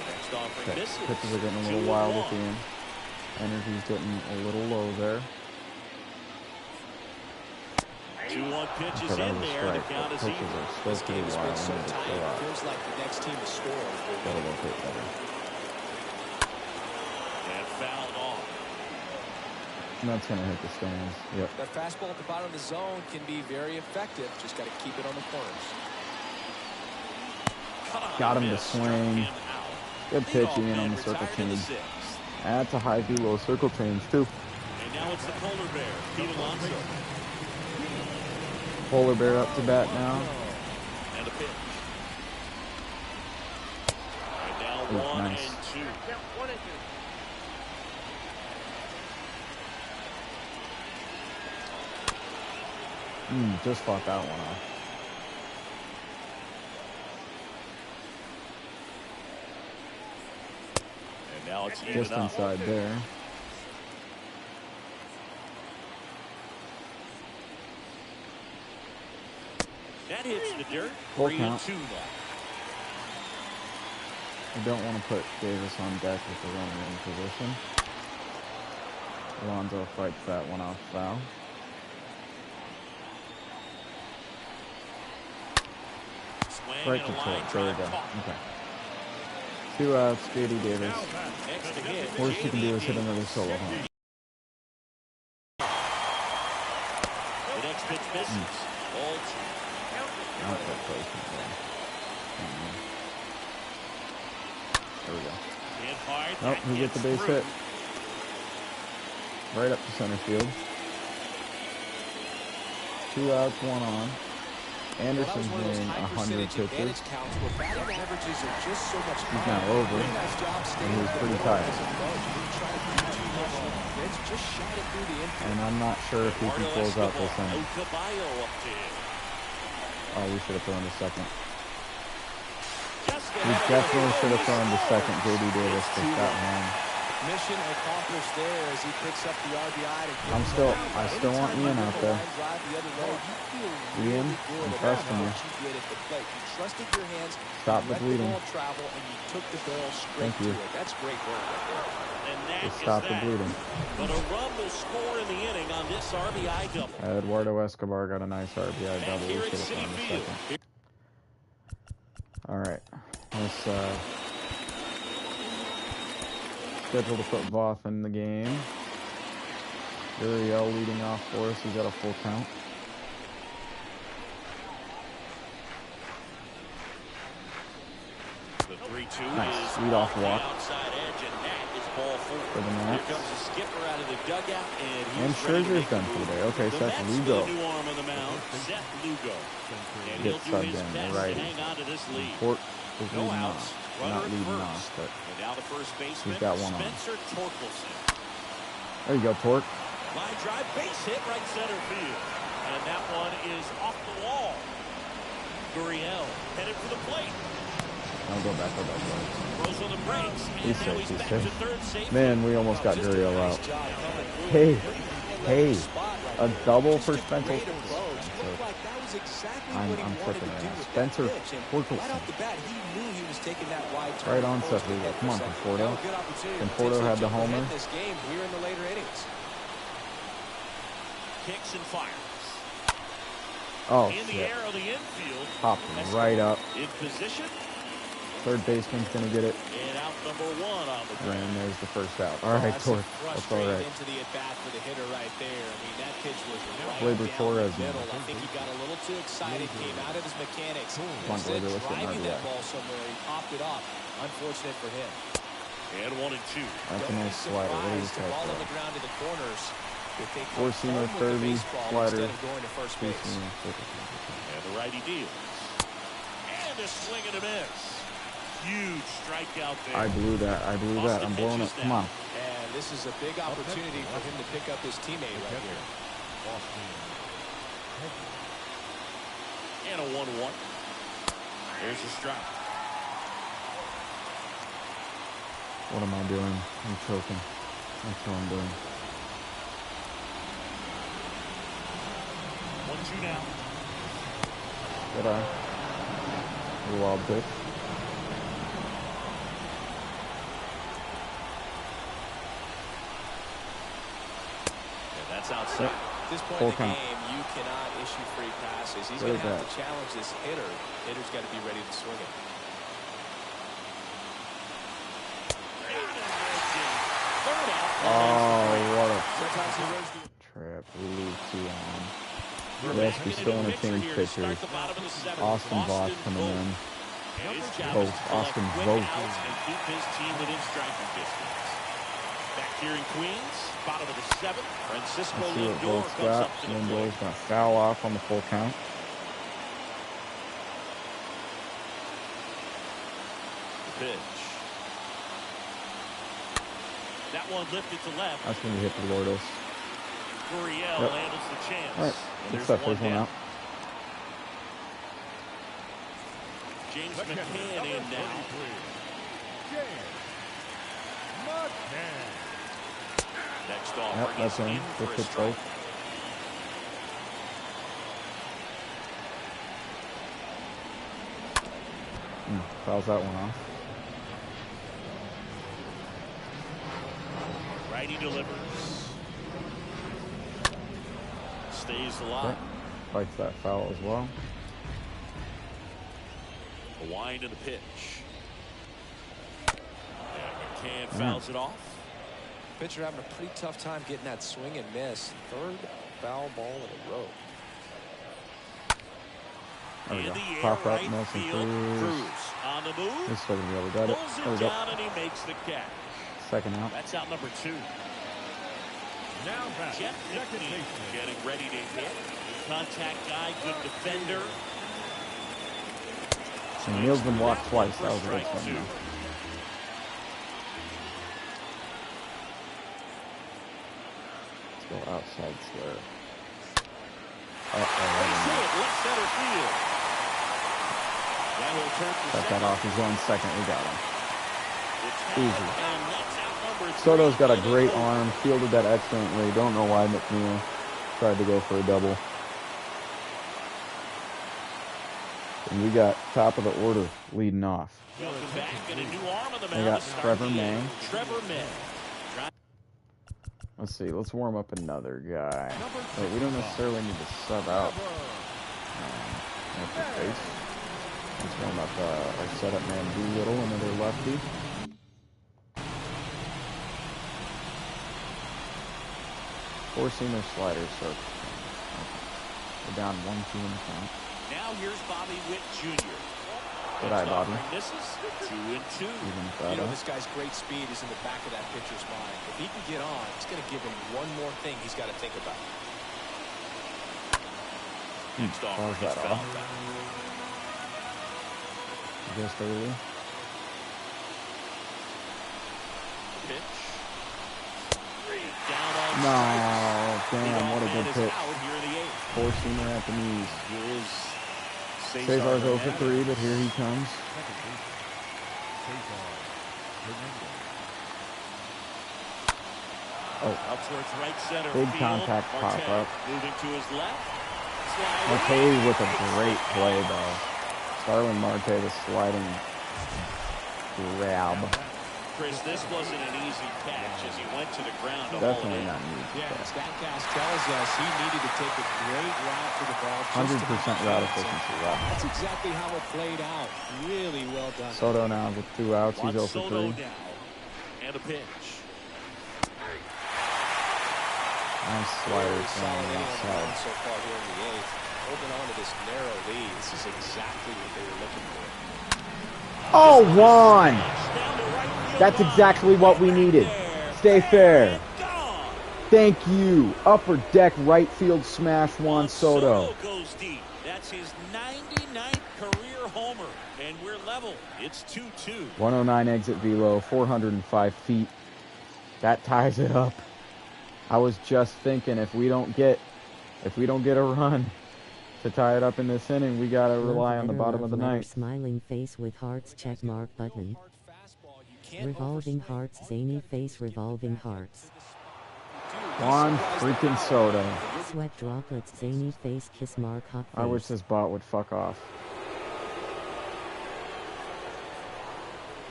Next offering Okay. misses. Pitches are getting a little 2-1. wild at the end. Energy's getting a little low there. 2-1 pitch is Okay, that in was a there. The strike. count is Pitches even. are This still game pretty has wild. been so They just tight. go It out. feels like the next team to score. Gotta locate better. And fouled off. And that's going to hit the stands. Yep. That fastball at the bottom of the zone can be very effective. Just got to keep it on the corners. Got him to Miss. Struck swing. him out. Good pitch, Leadoff Ian, man on the circle retired in the change. 6th. That's a high velo circle change, too. And now it's the polar bear, Pete Alonso. Polar bear up to bat now. And a pitch. And now Ooh, 1 nice. and 2. Just fought that one off. And now it's even Just up. inside there. That hits the dirt. Full 3 and count. 2 now. I don't want to put Davis on deck with the runner in position. Alonso fights that one off foul. Swing Right and to a line short. There we drive go. caught. Okay. 2 outs, JD Davis. Next to hit. Worst you can do is hit JD. another solo home. The next pitch misses. Ball 2. Not that close. There we go. Hit hard. Nope, That he gets the base through. hit. Right up to center field. 2 outs, 1 on. Anderson's made 100 pitches. He's now over, and he's pretty tired. And I'm not sure if he can close out this inning. Oh, we should have thrown to second. We definitely should have thrown to second. J.D. Davis just got home. Mission accomplished there as he picks up the RBI. I still want Ian out there. Ian, I'm trusting you. Trusted your hands. Stop the bleeding. Travel and you took the barrel straight Thank you. to it. That's great work right there. And that Just stop the bleeding. But a run will score in the inning on this RBI double. Eduardo Escobar got a nice RBI double. We should have thrown to second. All right. Let's scheduled to put Voth in the game. Gurriel leading off for us. He's got a full count. The 3-2 Nice. is Lead off walk. outside edge, and that is ball 4. For the Mets. Here comes the skipper out of the dugout, And Scherzer's done for the day. Okay, the Seth Mets Lugo. with a new arm on the mound, Seth Lugo. And Get he'll do subbed his in, best right. to hang on to this lead. Port is No leading outs. off. Runner Not at leading first. off, but And now the first baseman, he's got one on. Spencer Torkelson. there you go, Torque. Line drive, base hit, right center field. And that one is off the wall. Gurriel headed for the plate. I'll go back. Throws on the brakes, and He's now safe, he's he's back safe. to third safe. Man, we almost got Gurriel out. Hey, a double for Spencer. I'm tripping right now. Spencer Torkelson. Right on Seth Lugo. Come on, Conforto. Conforto had the homer. Kicks and fires. Oh, In the shit. air of the infield. Popped right up. In position. Third baseman's going to get it. And out number 1 on the ground. And there's the first out. All right, Torque. That's all right. Into the at-bat for the hitter right there. I mean, that pitch was right Gleyber down Torres. the middle. I think he got a little too excited, came out of his mechanics. on, Instead Gleyber, of let's get an driving that RBI. ball somewhere, he popped it off. Unfortunate for him. And 1-2. That's a nice slider. What do you The ball on say? the ground to the corners. If they Four come seamer, home with the 30, baseball slider. instead of going to first base. And the righty deals. And a swing and a miss. Huge strikeout there. I blew that. I'm blowing it. Come on. And this is a big opportunity for him to pick up his teammate right here. And a 1-1. There's a strike. What am I doing? I'm choking. That's what I'm doing. 1-2 now. Good eye. A wild pitch. And that's outside. At this point Full in the count. game, you cannot issue free passes. He's Really going to have bad. to challenge this hitter. Hitter's got to be ready to swing it. Oh, what a Sometimes he runs the trip. We lose 2 on. Yes, we still interchange pitchers. Austin Voth coming in. Voth. Austin Voth. And keep his team within striking distance. Back here in Queens, bottom of the 7th. Francisco Let's see what Lindor Voth's comes got. up to the Lindor's plate. going to foul off on the full count. The pitch. That one lifted to left. That's going to be hit for Lourdes. Gurriel Yep. handles the chance. All right. And Good there's stuff. There's one down. out. James McCann in now. Next off, Yep, that's in. in Good for a pitch strike. both. Fouls that one off. Righty delivers. Stays alive. Okay. Fights that foul as well. A wind of the pitch. And McCann fouls it off. pitcher having a pretty tough time getting that swing and miss. Third foul ball in a row. There we In go. the air, Pop up, right Nelson field. Cruz. Cruz on the move. He's still going to be able to get it. Pulls There we it go. down, and he makes the catch. Second out. That's out number 2. Now back. Jeff McNeil getting ready to hit. Contact guy, good defender. And Neal's been walked twice. That was a good Strike swing, 2. though. Let's go outside square. Base hit, left center field. That will turn for Cut that second. off. He's on second. We got him. It's Easy. and that's out number 3. Soto's got a great arm. Fielded that excellently. Don't know why McNeil tried to go for a double. And we got top of the order leading off. Welcome back, and a new arm on the We mound got to start Trevor the May. inning. Trevor May. Let's see. Let's warm up another guy. Wait, we don't necessarily need to sub out. At the face. Let's warm up our setup man Doolittle, another lefty. Four-seamer slider, so we're down 1-2 in the count. Now here's Bobby Witt Jr. Good eye, Bobby. Misses. 2-2. Even with You that know, up. this guy's great speed is in the back of that pitcher's mind. If he can get on, it's going to give him one more thing he's got to think about. Next off, How's that he's off? fouled back. Just early. Pitch. Down on No, strikes. damn, what a Leadoff good man is pitch. out here in the 8th. Four-seamer at the knees. Here is Cesar's 0 for 3, but here he comes. Oh, Out towards right center big field. contact pop Marte up. moving to his left. Slide Marte with a great play, though. Starling Marte, the sliding grab. Chris, this wasn't an easy catch as he went to the ground to Definitely hold it not in. needed. Yeah, StatCast tells us he needed to take a great route for the ball. 100% route efficiency. Wow. That's exactly how it played out. Really well done. Soto now with 2 outs. He's 0 Juan for Soto 3. now. And a pitch. Nice slider Really from solid the inning on the outside. mound so far here in the 8th. Holding on to this narrow lead. This is exactly what they were looking for. Oh, Juan! Down to right field That's line. exactly what we needed. Stay fair. Gone. Thank you. Upper deck right field smash, Juan Soto. Goes deep. That's his 99th career homer. And we're level. It's 2-2. 109 exit velo, 405 feet. That ties it up. I was just thinking if we don't get a run to tie it up in this inning, we gotta rely on the bottom of the ninth. Smiling face with hearts check mark button. Revolving hearts zany face revolving hearts. Juan freaking Soto. Sweat droplets zany face kiss mark hot face. I wish this bot would fuck off.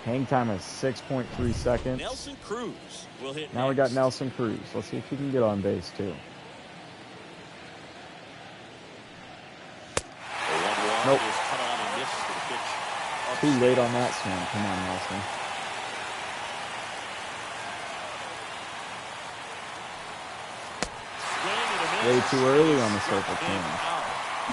Hang time is 6.3 seconds. Nelson Cruz will hit Now we got next. Nelson Cruz. Let's see if he can get on base too. The 1-1 Nope. is cut on and missed the pitch. Too late on that swing. Come on, Nelson. Swing and a miss. Way too early on the circle Struck him turn. out.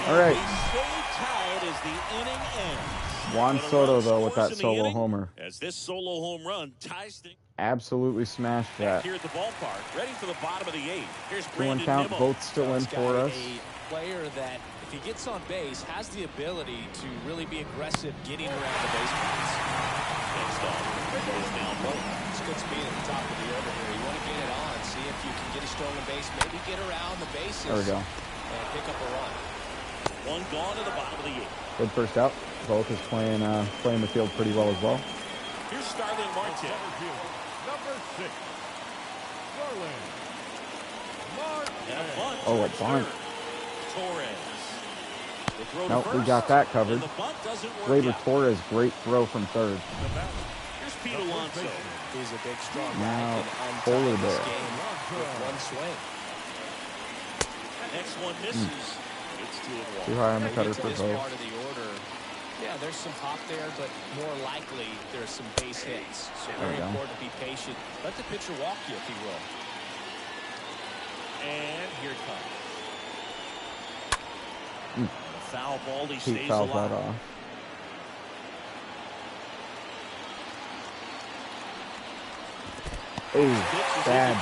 All right. We stay tied as the inning ends. Juan But a Soto, run though, with scores that in the solo inning homer. As this solo home run ties things Absolutely smashed back that. here at the ballpark. Ready for the bottom of the 8th. Here's 2-1 Brandon count, Nimmo. both still in He's got for us. a player that, if he gets on base, has the ability to really be aggressive getting around the base paths. Next off, goes down low. It's good speed at the top of the order here. You want to get it on, see if you can get a stolen base, maybe get around the bases. There we go. And pick up a run. One gone to the bottom of the 8th. Good first out. Both is playing the field pretty well as well. Here's Starling Marte. Number 6. Starling Marte. And a bunt. Oh, a towards bunt. third. Torres. The throw to Nope, we first, got that covered. and the bunt doesn't work Gleyber out. Torres, great throw from third. Here's Pete Alonso. He's a big, strong Now, guy. Can Polar untie this Bear. game with one swing. Next one misses. It's 2-1. Too high on the When you cutter get to for this both. part of the order, yeah, there's some pop there, but more likely there's some base hits. So There very we go. important to be patient. Let the pitcher walk you if he will. And here it comes. foul ball. He Pete stays fouls that alive. off. Oh, bad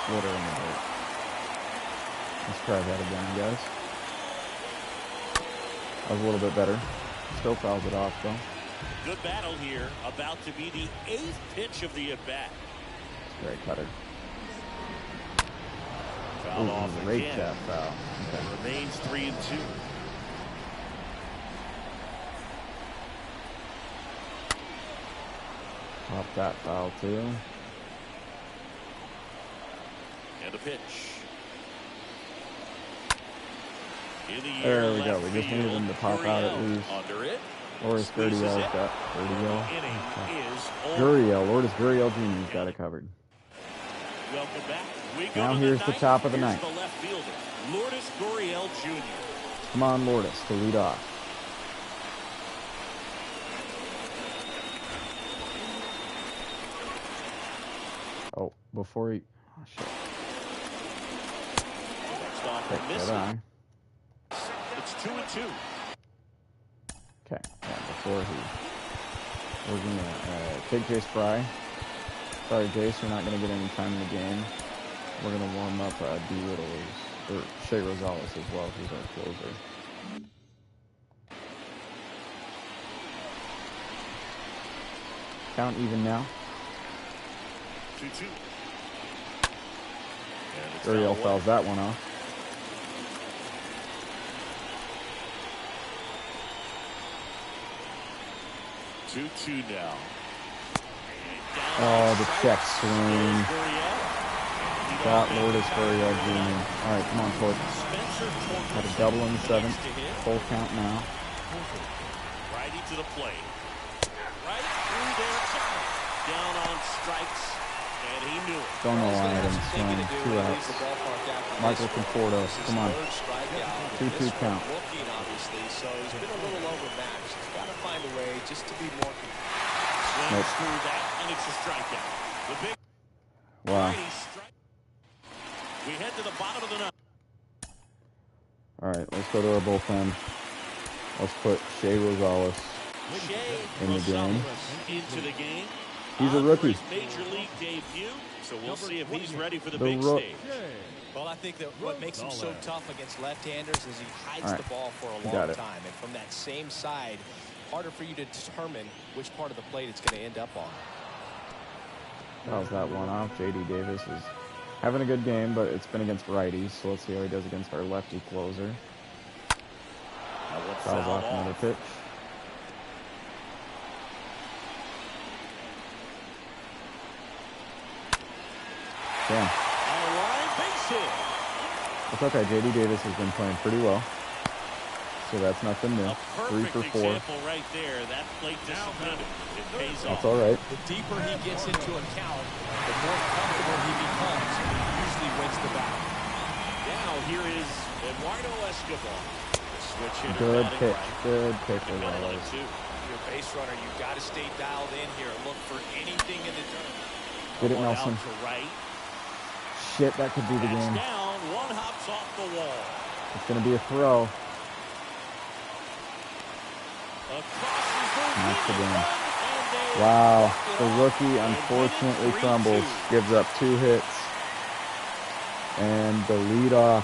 splitter in the dirt. Let's try that again, guys. That was a little bit better. Still fouls it off, though. Good battle here. About to be the 8th pitch of the at-bat. Great cutter. Foul off great again. that foul. Okay. Remains 3-2. Pop that foul, too. And a pitch. In the There air, we go. left We just needed him to pop out at Gurriel least. under it. Lourdes Squeezes Gurriel's it. got The inning is over. Gurriel. Lourdes Gurriel Jr.'s got it covered. Welcome back. We go Now to here's the the ninth. top of the Here's ninth. the left fielder, Lourdes Gurriel Jr. Come on, Lourdes, to lead off. Oh, before he... Oh, shit. Next off Okay, the good missing. eye. It's 2-2. Okay, yeah, before he... We're going to take Jace Fry. Sorry, Jace, you're not going to get any time in the game. We're going to warm up D. or Shea Rosales as well, who's our closer. Count even now. 2-2. Gurriel fouls that one off. Two now. Oh, the check swing. Got Lourdes Gurriel Jr. All right, come on, Court. Got a double in the 7th. Full count now. Righty to the plate. Right through there. Down on strikes. And he knew it. Don't know why I didn't swing. 2 outs. Michael Conforto, come on. 2-2 count. Obviously, so he's been a little overmatched. He's got to find a way just to be more. Swings through that, and it's a strikeout. The big Wow. righty strike. We head to the bottom of the ninth. All right, let's go to our bullpen. Let's put Shea Rosales in the game. Into the game. He's a rookie. For his major league debut, so we'll see if he's ready for the The big stage. Well, I think that what makes him so tough against left-handers is he hides the ball for a long Got it. time. And from that same side, harder for you to determine which part of the plate it's going to end up on. How's that one off? J.D. Davis is having a good game, but it's been against righties, so let's see how he does against our lefty closer. Fouls off another pitch. Damn. It's okay. J.D. Davis has been playing pretty well, so that's nothing new. 3 for 4. Example right there. That plate discipline, it pays off. That's all right. The deeper he gets into a count, the more comfortable he becomes. He usually wins the battle. Now here is Eduardo Escobar. Switch hitter Good batting pitch. right. Good pitch. In the middle of it, too. Your base runner, you've got to stay dialed in here. Look for anything in the dirt. Get it, One Nelson. out to right. Shit, that could be the That's game. down. One hops off the wall. It's going to be a throw. That's the game. Wow. The rookie unfortunately crumbles. Gives up 2 hits. And the leadoff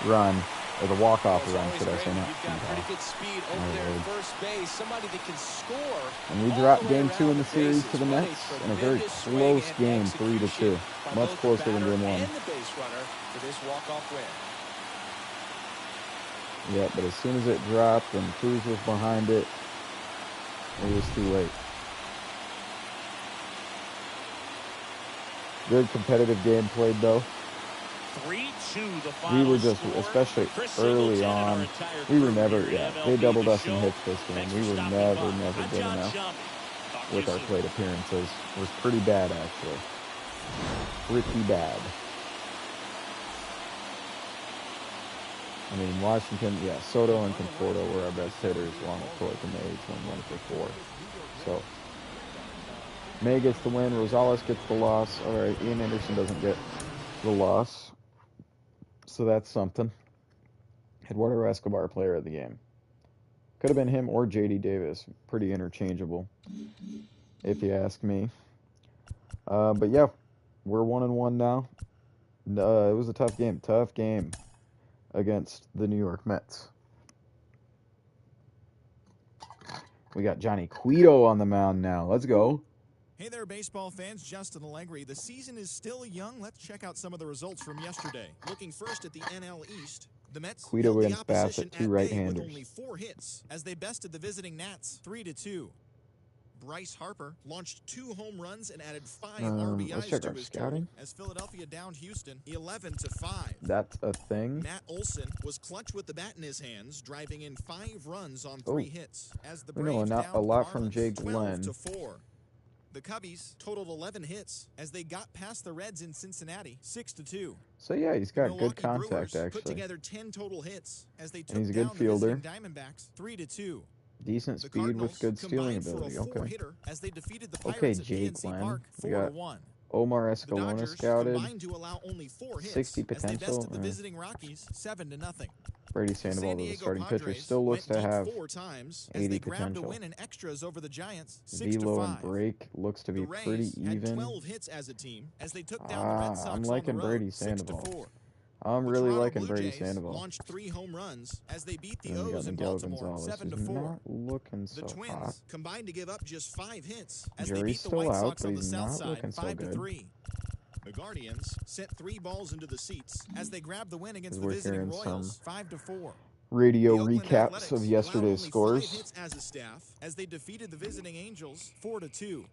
run, or the walk-off run, should I say, not You've got pretty good speed over My there Lord. at first base. Somebody that can score. And we all dropped the way game 2 around in the series bases. to the Really Mets in a tremendous very swing close and game, 3-2. execution by Much both the closer than batter game 1. and the base runner for this walk-off win. Yeah, but as soon as it dropped and Cruz was behind it, it was too late. Good competitive game played, though. 3-2 the We final were just, score. especially Chris early Singleton and our on, entire we were crew never, here yeah, at they MLB doubled The us in Show. hits this game. Thanks We for were stopping never by. I'm good John enough Schumpy. Talk to with you our soon. plate appearances. It was pretty bad, actually. Pretty bad. I mean, Washington, yeah, Soto and Conforto were our best hitters, along with Troy May, went 1 for 4. So, May gets the win, Rosales gets the loss. All right, Ian Anderson doesn't get the loss. So that's something. Eduardo Escobar, player of the game. Could have been him or J.D. Davis. Pretty interchangeable, if you ask me. But yeah, we're 1-1 now. It was a tough game against the New York Mets. We got Johnny Cueto on the mound now. Let's go. Hey there, baseball fans. Justin Allegri. The season is still young. Let's check out some of the results from yesterday. Looking first at the NL East, the Mets Cueto held the against opposition Bassett, two at bay right-handers. with only 4 hits as they bested the visiting Nats 3-2. Bryce Harper launched 2 home runs and added 5 let's RBIs check to our his scouting. total as Philadelphia downed Houston 11-5. That's a thing. Matt Olson was clutch with the bat in his hands, driving in 5 runs on 3 hits as the We know Braves not downed a lot the from Marlins Jake Glenn. 12-4. The Cubbies totaled 11 hits as they got past the Reds in Cincinnati 6-2. So yeah, he's got good Milwaukee contact Brewers actually. put together 10 total hits as they took he's a good down the fielder. visiting Diamondbacks 3-2. Decent The speed Cardinals with good stealing combined ability. for a Okay. 4-hitter as they defeated the Okay, Pirates at Jake PNC Glenn. Park We got 4-1. Omar The Escalona Dodgers scouted. combined to allow only 4 hits 60 as they potential. bested the visiting Rockies 7-0. Brady San Sandoval, the Diego starting pitcher, Padres still looks went to deep have 4 times as 80 they grabbed a potential. win in extras over the Giants Velo and 6-5. break looks to be The pretty Rays had even. 12 hits as a team as they took down the Red Sox I'm on liking the road Brady Sandoval. 6-4. I'm The really Toronto liking Blue Brady Jays Sandoval. launched 3 home runs as they beat the And then we got O's in Miguel Baltimore Gonzalez, who's 7-4. not looking The so Twins hot. combined to give up just 5 hits as they Jury's beat the still White out, Sox but on the he's south not side looking so good. 5-3. The Guardians sent 3 balls into the seats as they grabbed the win against As the we're visiting hearing Royals 5-4. Radio The Oakland recaps Athletics of yesterday's allowed scores. only 5 hits as a staff as they defeated the visiting Angels 4-2.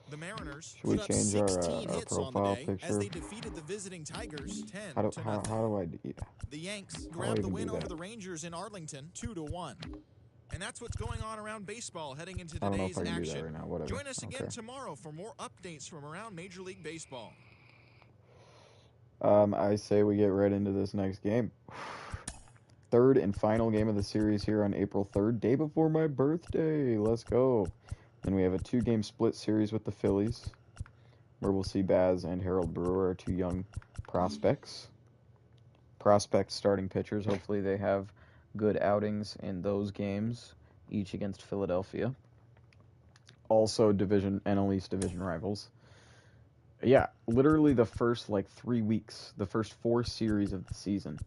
The Mariners Should we put up change our 16 hits on the profile day picture? as they defeated the visiting Tigers 10-0. How do I do that? The Yanks do I grabbed the even win do over that? the Rangers in Arlington 2-1. And that's what's going on around baseball heading into I don't know today's if I can do action. that right now. Whatever. Join us again Okay. tomorrow for more updates from around Major League Baseball. I say we get right into this next game. Third and final game of the series here on April 3rd, day before my birthday. Let's go. Then we have a 2-game split series with the Phillies, where we'll see Baz and Harold Brewer, our 2 young prospects. Prospect starting pitchers. Hopefully they have good outings in those games, each against Philadelphia. Also NL East division rivals. Yeah, literally the first 3 weeks, the first 4 series of the season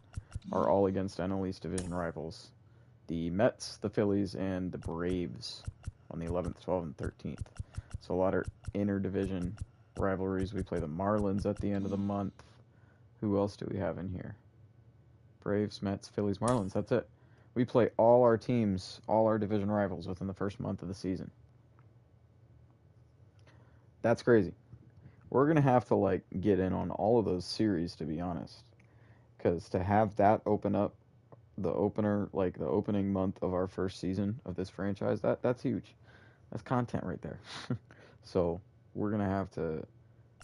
are all against NL East division rivals. The Mets, the Phillies, and the Braves on the 11th, 12th, and 13th. So a lot of inter-division rivalries. We play the Marlins at the end of the month. Who else do we have in here? Braves, Mets, Phillies, Marlins. That's it. We play all our teams, all our division rivals within the first month of the season. That's crazy. We're going to have to get in on all of those series, to be honest. Because to have that open up the opener, the opening month of our first season of this franchise, that's huge. That's content right there. So we're going to have to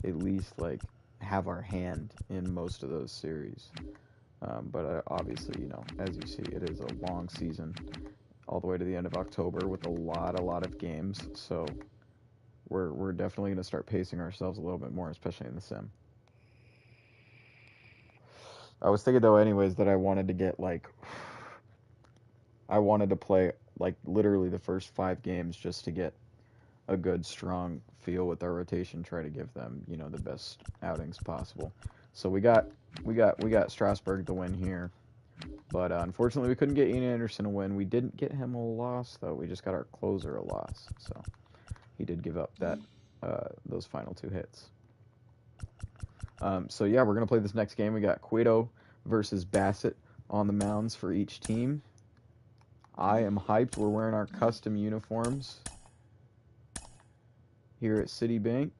at least have our hand in most of those series. But obviously, as you see, it is a long season all the way to the end of October with a lot of games. So we're definitely going to start pacing ourselves a little bit more, especially in the sim. I was thinking, though, anyways, that I wanted to get, I wanted to play, literally the first 5 games just to get a good, strong feel with our rotation, try to give them, the best outings possible. So we got Strasburg to win here. But unfortunately, we couldn't get Ian Anderson a win. We didn't get him a loss, though. We just got our closer a loss. So he did give up those final 2 hits. So yeah, we're going to play this next game. We got Cueto versus Bassett on the mounds for each team. I am hyped. We're wearing our custom uniforms here at Citibank.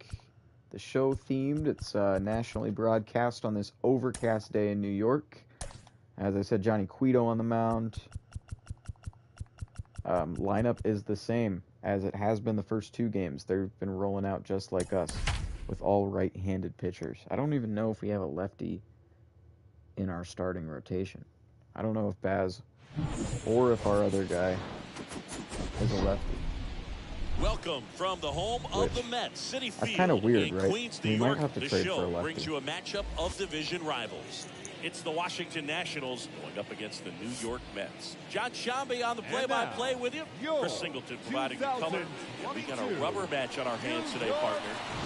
The show themed. It's nationally broadcast on this overcast day in New York. As I said, Johnny Cueto on the mound. Lineup is the same as it has been the first 2 games. They've been rolling out just like us with all right-handed pitchers. I don't even know if we have a lefty in our starting rotation. I don't know if Baz or if our other guy is a lefty. Welcome from the home of the Mets, City Field kinda weird, in right? Queens, We New might York. have to The trade for a show lefty. brings you a matchup of division rivals. It's the Washington Nationals going up against the New York Mets. John Shambi on the play-by-play with you. Chris Singleton providing the color. And we got a rubber match on our hands today, partner.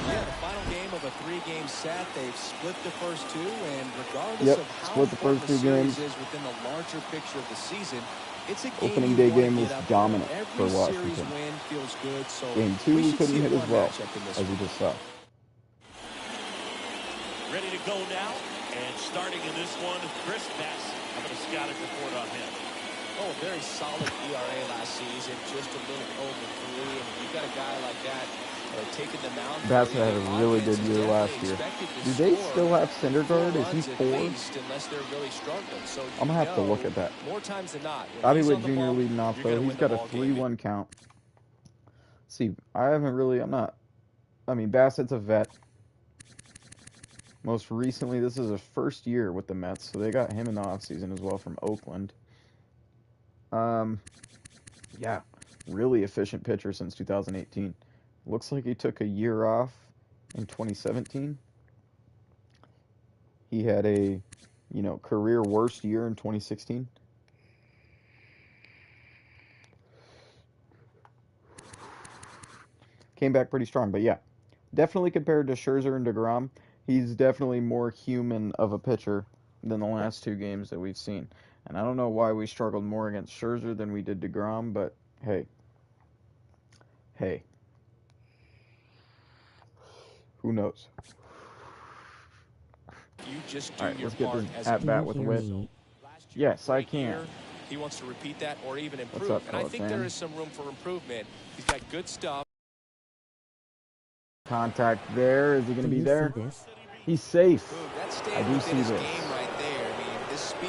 Yeah, the final game of a 3-game set. They've split the first 2, and regardless of how important the series is within the larger picture of the season, it's a game Opening you day want game to was get up dominant for. for Every Washington. series win feels good, so Game 2 we we should couldn't see hit a as fun well, matchup in this as we one. just saw. Ready to go now. And starting in this one, Chris Bassett. How about a scouting report on him? Oh, a very solid ERA last season, just a little over 3. And if you've got a guy like that taking the mound, Bassett had a really good year last year. Do they still have Syndergaard? Is he 4? Unless they're really struggling. So I'm gonna have to look at that. More times than not. Bobby Witt Jr. leading off though. He's got a 3-1 count. See, I mean, Bassett's a vet. Most recently, this is his first year with the Mets, so they got him in the offseason as well from Oakland. Yeah, really efficient pitcher since 2018. Looks like he took a year off in 2017. He had a, career worst year in 2016. Came back pretty strong, but yeah, definitely compared to Scherzer and DeGrom, he's definitely more human of a pitcher than the last 2 games that we've seen. And I don't know why we struggled more against Scherzer than we did DeGrom, but hey. Who knows? You just do All right, your let's get part this as at bat with the Witt. Yes, I can. He wants to repeat that or even improve. What's up, and I think fan? there is some room for improvement. He's got good stuff. Contact there. Is he going to be there? This? He's safe. Ooh, I do see this. Game right there. I mean, this speed.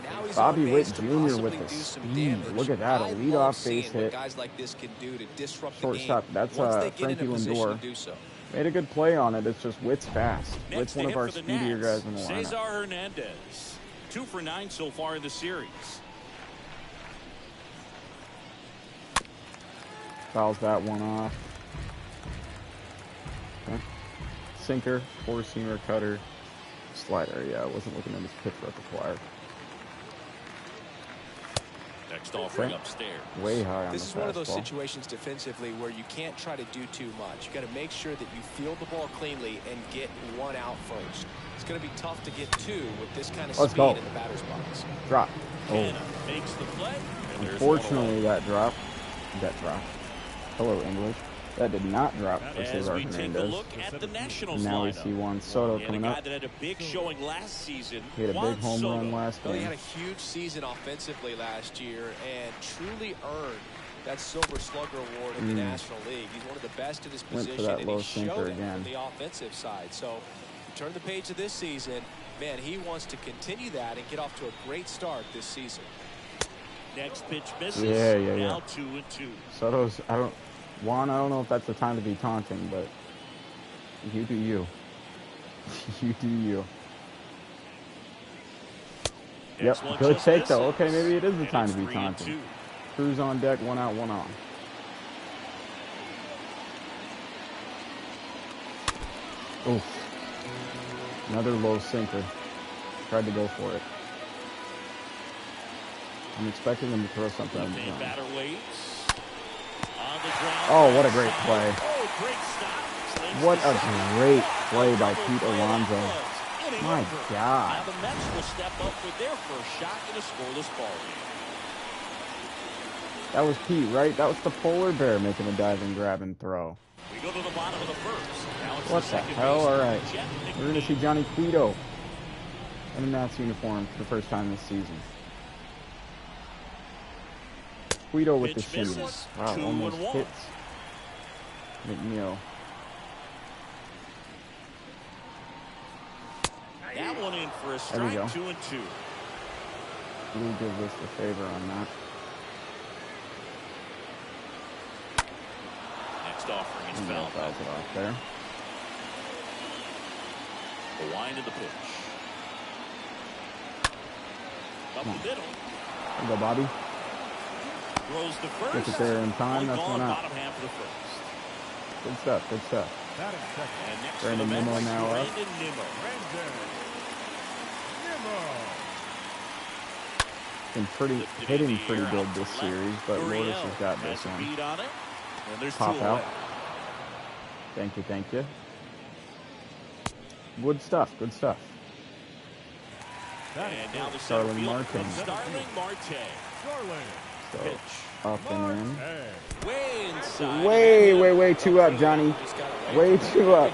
Now he's Bobby on Witt base to Jr. possibly with the do some speed. damage. Look at that, a I leadoff love base seeing hit. what guys like this can do to disrupt Shortstop. the game. That's Once they get Frankie in a position Lindor. to do so. Made a good play on it. It's just Witt's fast. Next Witt's one to of hit our for the speedier Nats, guys in the lineup. Cesar Hernandez. 2 for 9 so far in the series. Fouls that one off. Okay. Sinker, 4-seamer, cutter, slider. Yeah, I wasn't looking at his pitch repertoire. Next offering upstairs. Way high on This the is one of those fastball. situations defensively where you can't try to do too much. You got to make sure that you field the ball cleanly and get 1 out first. It's going to be tough to get 2 with this kind of Let's speed go. in the batter's box. Drop. Oh, Canna makes the play. And there's unfortunately that drop. Hello, English. That did not drop for as Cesar we take a Hernandez. look at the Nationals And now we lineup. see Juan Soto And a coming guy up. that had a big showing last season. He had a Juan big home Soto. run last Well, he game. had a huge season offensively last year and truly earned that Silver Slugger award in the National League. He's one of the best in his Went for position, that and low he sinker showed it again. on the offensive side. So, to turn the page to this season, man, he wants to continue that and get off to a great start this season. Next pitch misses. Yeah. Now 2-2. Soto's, Juan, I don't know if that's the time to be taunting, but you do you. You do you. Next Yep, one good just take though. misses. Okay, maybe it is the And time it's to be 3-2. taunting. Cruz on deck, 1 out, 1 on. Oof. Another low sinker. Tried to go for it. I'm expecting them to throw something in the Left-hand zone. batter waits. On the ground. Oh, what a great play. Oh, great stop. Slings What to a second. great play by Double Pete play that Alonso. was. Inning My over. God. Now the Mets will step up with their first shot in a scoreless ball game. That was Pete, right? That was the polar bear making a diving, grab, and throw. We go to the bottom of the first. Now it's What the the second hell? baseman, All right. Jeff We're going to see Johnny Cueto in a Nats uniform for the first time this season. Cueto with the Pitch shins. misses. Wow, 2-1. almost hits McNeil. That one in for a There we strike. go. 2-2. Blue gives us the favor on that. Next offering is And fouled. fouls it off there. The wind of the pitch. Up Come on. the middle. There you go, Bobby. Throws the first. Gets it there in time. One That's gone, one out. bottom half of the first. Good stuff, good stuff. And next Brandon for the Nimmo Mets, now up. Brandon Nimmo. Been hitting pretty good this series, but Lourdes has got this has a one. beat on it. And there's Pop two out. away. Thank you. Good stuff. And now the center Starling field Marte. from Starling Marte. So, Pitch. up and in. Way inside. Way too up, Johnny. Way too up.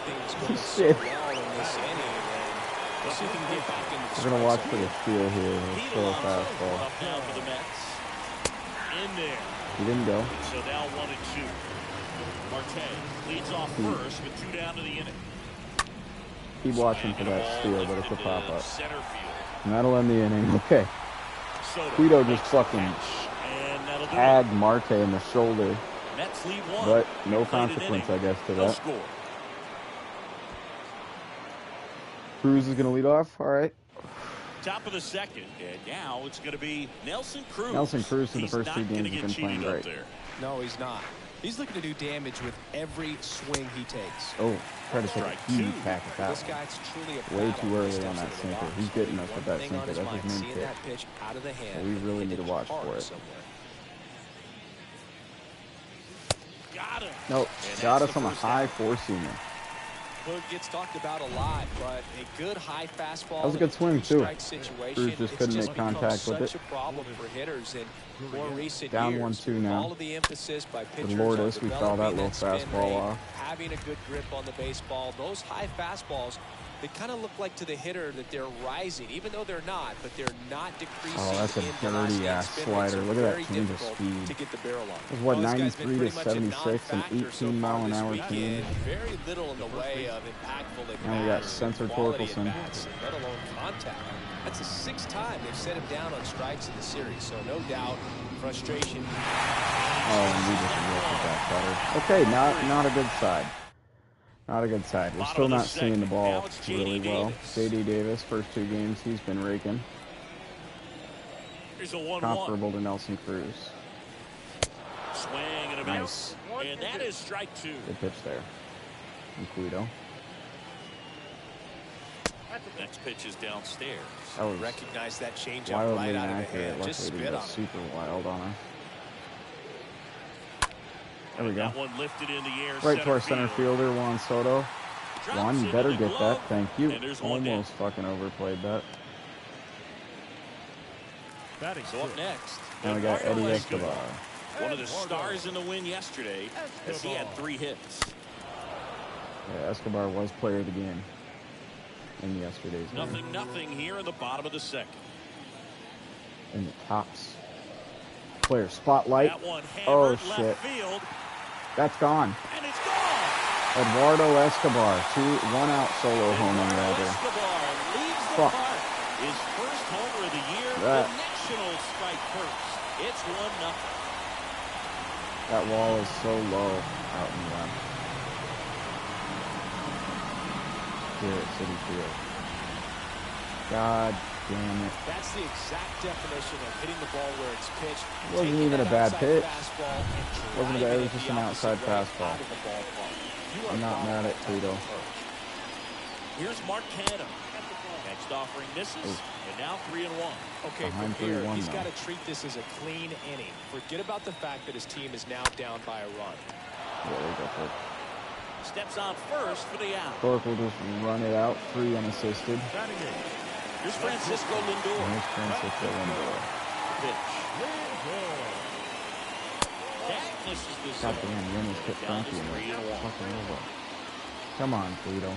Shit. We're going to watch for the steal here. Let's throw a fastball. Up now for the Mets. In there. He didn't go. So now 1-2. Marte leads off first with 2 down to the inning. Keep watching for that steal, but it's a pop up. Center field. And that'll end the inning. Okay. Soto Guido just makes the fucking catch, and that'll do it. tagged Marte in the shoulder. Mets lead 1. But no Played an consequence, inning. I guess, to No that. score. Cruz is going to lead off. All right. Top of the second, and now it's going to be Nelson Cruz. Nelson Cruz for the He's first not 2 gonna games get has been playing cheated up great. there. No, he's not. He's looking to do damage with every swing he takes. Oh, try to take a Strike huge 2. hack at that This one. guy's truly a Way battle too when he early steps on that into the sinker. box. He's getting us with that One thing on sinker. his That's his mind, main seeing kick. that pitch out of the hand. So we really and need to hit watch hard for it. somewhere. Got him. Nope. And Got that's us the on a first high out. 4-seamer. Hood gets talked about a lot, but a good high fastball. That was a good swing, too. Strike situation. Cruz just couldn't make contact with it. Such a problem for hitters in more recent Down years. 1-2 now. All of the emphasis by pitchers With Lourdes, on we saw that developing little spin fastball rate, off. having a good grip on the baseball. Those high fastballs, they kind of look like to the hitter that they're rising, even though they're not, but they're not decreasing. Oh, that's a in velocity and dirty-ass spin rate, so slider. Look at that very change of difficult speed. to get the barrel on. It was, what, Well, this guy's been 93 to pretty much a 76 and non-factor so 18 far mile an this hour weekend. change. Very little in the way of impactful at Now we got bats, Spencer quality Torkelson. at bats, let alone contact. That's the 6th time they've set him down on strikes in the series, so no doubt frustration. Oh, and we just ripped that cutter. Okay, not a good side. Not a good side. We're Bottom still of the not seeing the second. ball Now it's really J.D. well. Davis. J.D. Davis, first 2 games, he's been raking. Here's a 1-1. Comparable to Nelson Cruz. Swing and a miss. Nice. And that is strike 2. Good pitch there. And Guido. Next pitch is downstairs. That was Recognize that changeup wildly right out of the inaccurate. hand. Just Luckily, spit it on was it. super wild on us. There we And go. that one lifted in the air. Right to our center fielder, Juan Soto. Drops Juan, you into better the get glove, that. Thank you. and there's one down. Almost fucking overplayed that. So up next, Now we got Eduardo Eddie Escobar. Escobar. One of the stars in the win yesterday, as he had 3 hits. Yeah, Escobar was player of the game in yesterday's game. Nothing here in the bottom of the second. In the tops. Player spotlight. That one Oh, hammered shit. left field, That's gone. and it's gone. Eduardo Escobar. 1-out solo homing Eduardo rather. Escobar leaves the Fuck. park. His first homer of the year. That- The Nationals strike first. It's 1-0. That wall is so low out in the left. Here at City Field. God damn it. That's the exact definition of hitting the ball where it's pitched. It wasn't taking even a that bad outside pitch. fastball and Wasn't a bad- driving it was it just the an opposite outside way fastball. out of the ballpark. You I'm are not fouled mad at out Guido. the first. Here's Marcano. Next offering misses, and now 3-1. Okay, Behind from here, 3-1 he's though. got to treat this as a clean inning. Forget about the fact that his team is now down by a run. Yeah, there you go. Torque. Steps on first for the out. Torque will just run it out, 3 unassisted. Here's Francisco Lindor. And here's Francisco Lindor. Pitch. That misses the God zone. damn, you almost hit Down to Frankie in the 3-1. fucking elbow. Come on, Guido.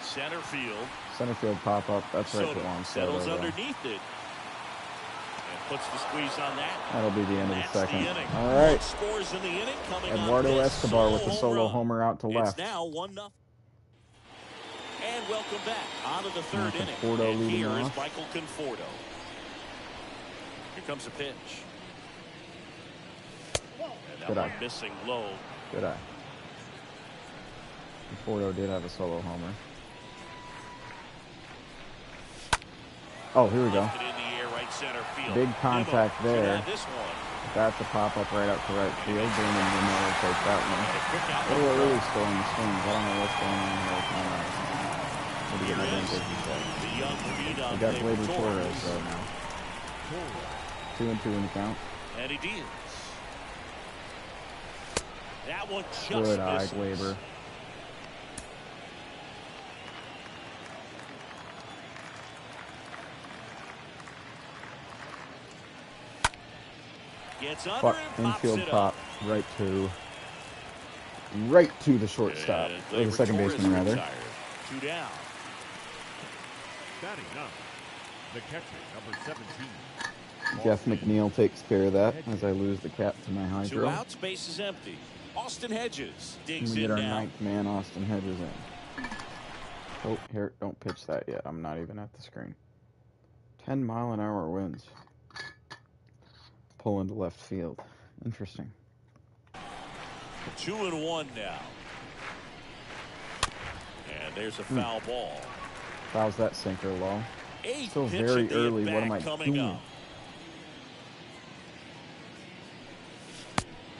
Center field. Center field pop up. That's right to Soto Juan settles Soto. though. underneath it. And puts the squeeze on that. That'll be the end of That's the second. the inning. All right. One scores in the inning coming Eduardo on this Escobar with the solo run. homer out to left. It's now 1-0. And welcome back on to the third inning. Conforto And leading here is off. Michael Conforto. Here comes a pitch. And that Good one eye. missing low. Good eye. Conforto did have a solo homer. Oh, here we go. Lifted in the air right right center field. Big contact Nimmo should there. have this one. That's a pop-up right out to right field. Brandon Nimmo will take that one. A little early still in the swings. I don't know what's going on here. Maybe get my damn business right. The young phenom. We got Gleyber Gleyber Torres. Torres right now. 2-2 in the count. And he deals. That one just Good eye, misses. Gleyber. Gets under Fuck, and pops infield it pop, up. right to the shortstop, And or the Gleyber second Torres baseman rather. retired. 2 down. Batting up, the catcher, number 17. Jeff McNeil takes care of that as I lose the cap to my 2 hydro. outs, base is empty. Austin Hedges And digs we in get our now. ninth man, Austin Hedges, in. Oh, here, don't pitch that yet. I'm not even at the screen. 10-mile-an-hour winds. Pull into left field. Interesting. 2-1 now. And there's a foul ball. Fouls that sinker low. Eighth Still pitch very of the early. What am I at-bat coming doing? up.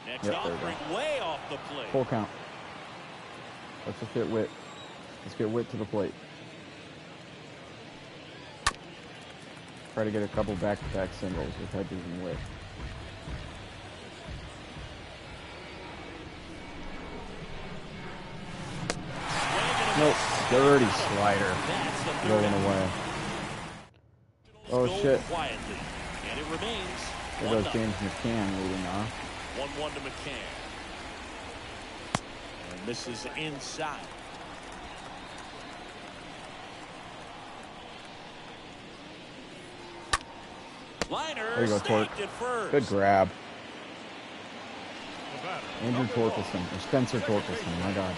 Next Yep, there we offering way off the plate. Full count. Let's just get Witt. Let's get Witt to the plate. Try to get a couple back-to-back singles with Hedges and Witt. Nope. Dirty slider. That's the third Rolling out. away. Oh, Go shit. Quietly. And it remains There goes 1-0. James McCann leading off. 1-1 to McCann. And misses inside. Liner There you go, Torque. snagged at first. Good grab. The batter, Andrew number 1. Torkelson. Or Spencer Torkelson. My God.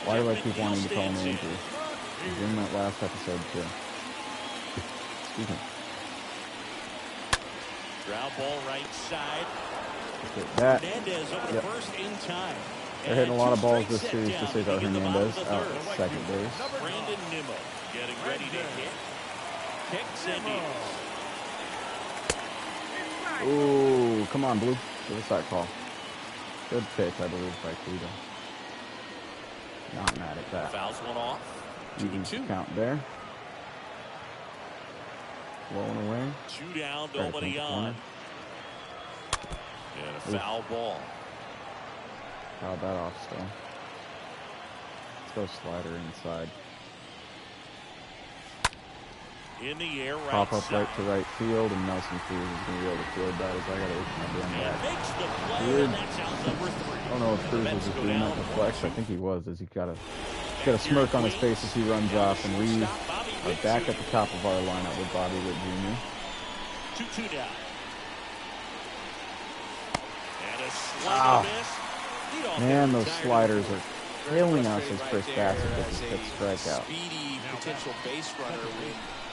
Why do I keep wanting to call him Andrew? He was in that last episode, too. Excuse me. Ground ball right side. Look at that. Hernandez over to Yep. first in time. They're hitting a lot of balls this Set series down to Cesar begin the bottom of Hernandez the out third. at second base. Brandon Nimmo getting ready to hit. Kicks and deals. Ooh, come on, Blue. Give us that call. Good pitch, I believe, by Cleveland. Not mad at that. Fouls one off. Evens 2-2. count there. Blowing away. 2 down, Try to nobody paint the on. corner. And a foul ball. Fouled that off still. Let's go slider inside. In the air, right Pop up side. right to right field, and Nelson Cruz is going to be able to field that as I got to open my damn And bag. makes the play, Weird. and that's out number 3. I don't know if Cruz was just doing that to flex. I think he was, as he got a smirk on his face as he runs off, and we are back at the top of our lineup with Bobby Witt Jr. 2-2 down. And a swing Wow. and a miss. Leadoff Man, hitter those retired. sliders are Very killing us as frustrating Chris right Bassett there gets his as fifth a strikeout. speedy potential base runner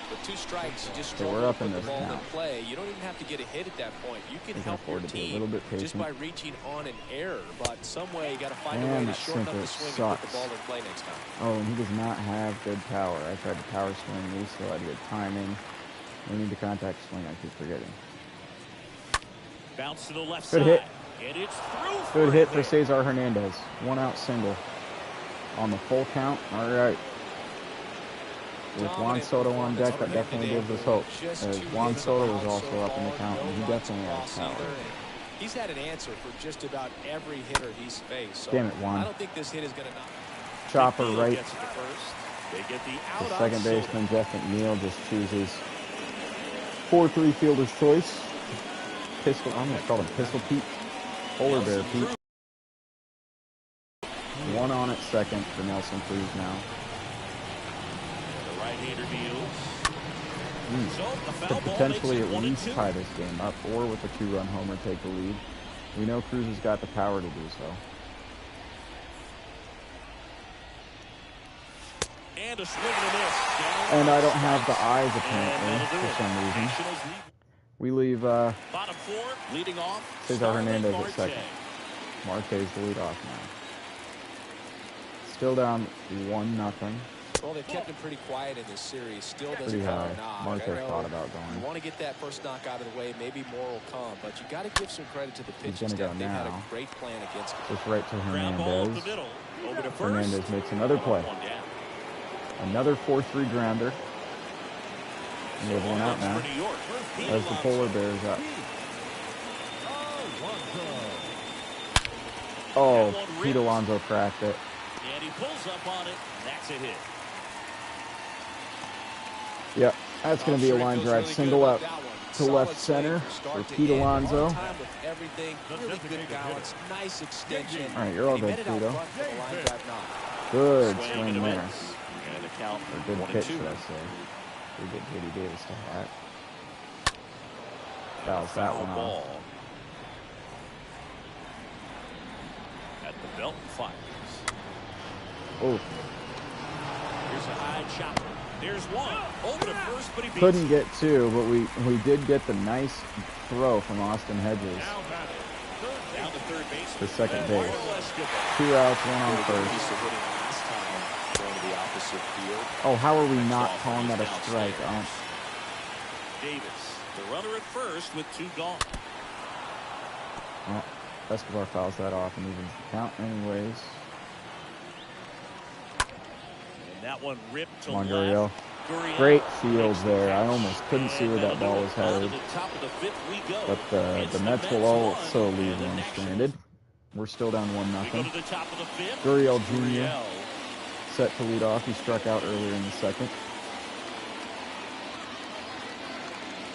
with 2 strikes, you just Okay, we're struggle up to in put the this ball in now. play. You don't even have to get a hit at that point. You can We can help your afford to be a team little bit just patient. by reaching on an error, but some way you got to find a Man, way to that shorten up sinker the swing and put the sucks. ball in play next time. Oh, and he does not have good power. I tried to power swing. We still had good timing. We need the contact swing. I keep forgetting. Bounce to the left Good side. hit. And it's through Good hit for there. Cesar Hernandez. 1 out single. On the full count. All right. With Juan Soto on deck, that definitely gives us hope. As Juan Soto was also up in the count, and he definitely has power. He's had an answer for just about every hitter he's faced. So Damn it, Juan. I don't think this hit is going to knock. Chopper McNeil right. gets it to first. They get the out The on second Soto. baseman, Jeff McNeil, just chooses 4-3 fielder's choice. Pistol, I'm going to call him Pistol Pete. Polar Bear Pete. 1 on at second for Nelson Cruz now. The right-hander deals. So the foul Could ball potentially makes it at least 1-2. tie this game up, or with a 2-run homer take the lead. We know Cruz has got the power to do so. And a swing and a miss. Down And I don't strikes. have the eyes And apparently that'll do for it. some reason. Nationals lead. We leave Bottom 4, leading off. Cesar Starling Hernandez at Marte. second. Marte's the lead off now. Still down 1-0. Well, they've kept him pretty quiet in this series. Still doesn't Pretty call high. a knock. Marte I know thought about you going. want to get that first knock out of the way. Maybe more will come, but you got to give some credit to the He's pitching gonna go staff. They've had now. a great plan against him. Just right to Ground ball up the Hernandez. middle. Over to first. Hernandez makes another play. One down. Another 4-3 grounder. And we have one out now. For New York. As the Polar Bears up. Oh, Pete Alonso cracked it. And he pulls up on it. That's a hit. Yep, that's going to be a line drive single out to left center for Pete Alonso. All right, you're all good, Tito. Good swing there. And the count Or good pitch, should I say. We get J.D. Davis to hat. Fouls that one off. At the belt and fires. Oh, Here's a high chopper. There's one. Over to first, but he beats couldn't get two, but we did get the nice throw from Austin Hedges down to third base. for second base. More or less good ball. 2 outs, 1 on first. Oh, how are we not calling that a strike? Davis, the runner at first with 2 gone. Well, Escobar fouls that off and evens the count anyways. And that one ripped to Come on, left. Gurriel. Great fields there. I almost couldn't see where that ball was headed. But the Mets will also leave one stranded. We're still down 1-0. Gurriel Jr. set to lead off. He struck out earlier in the second.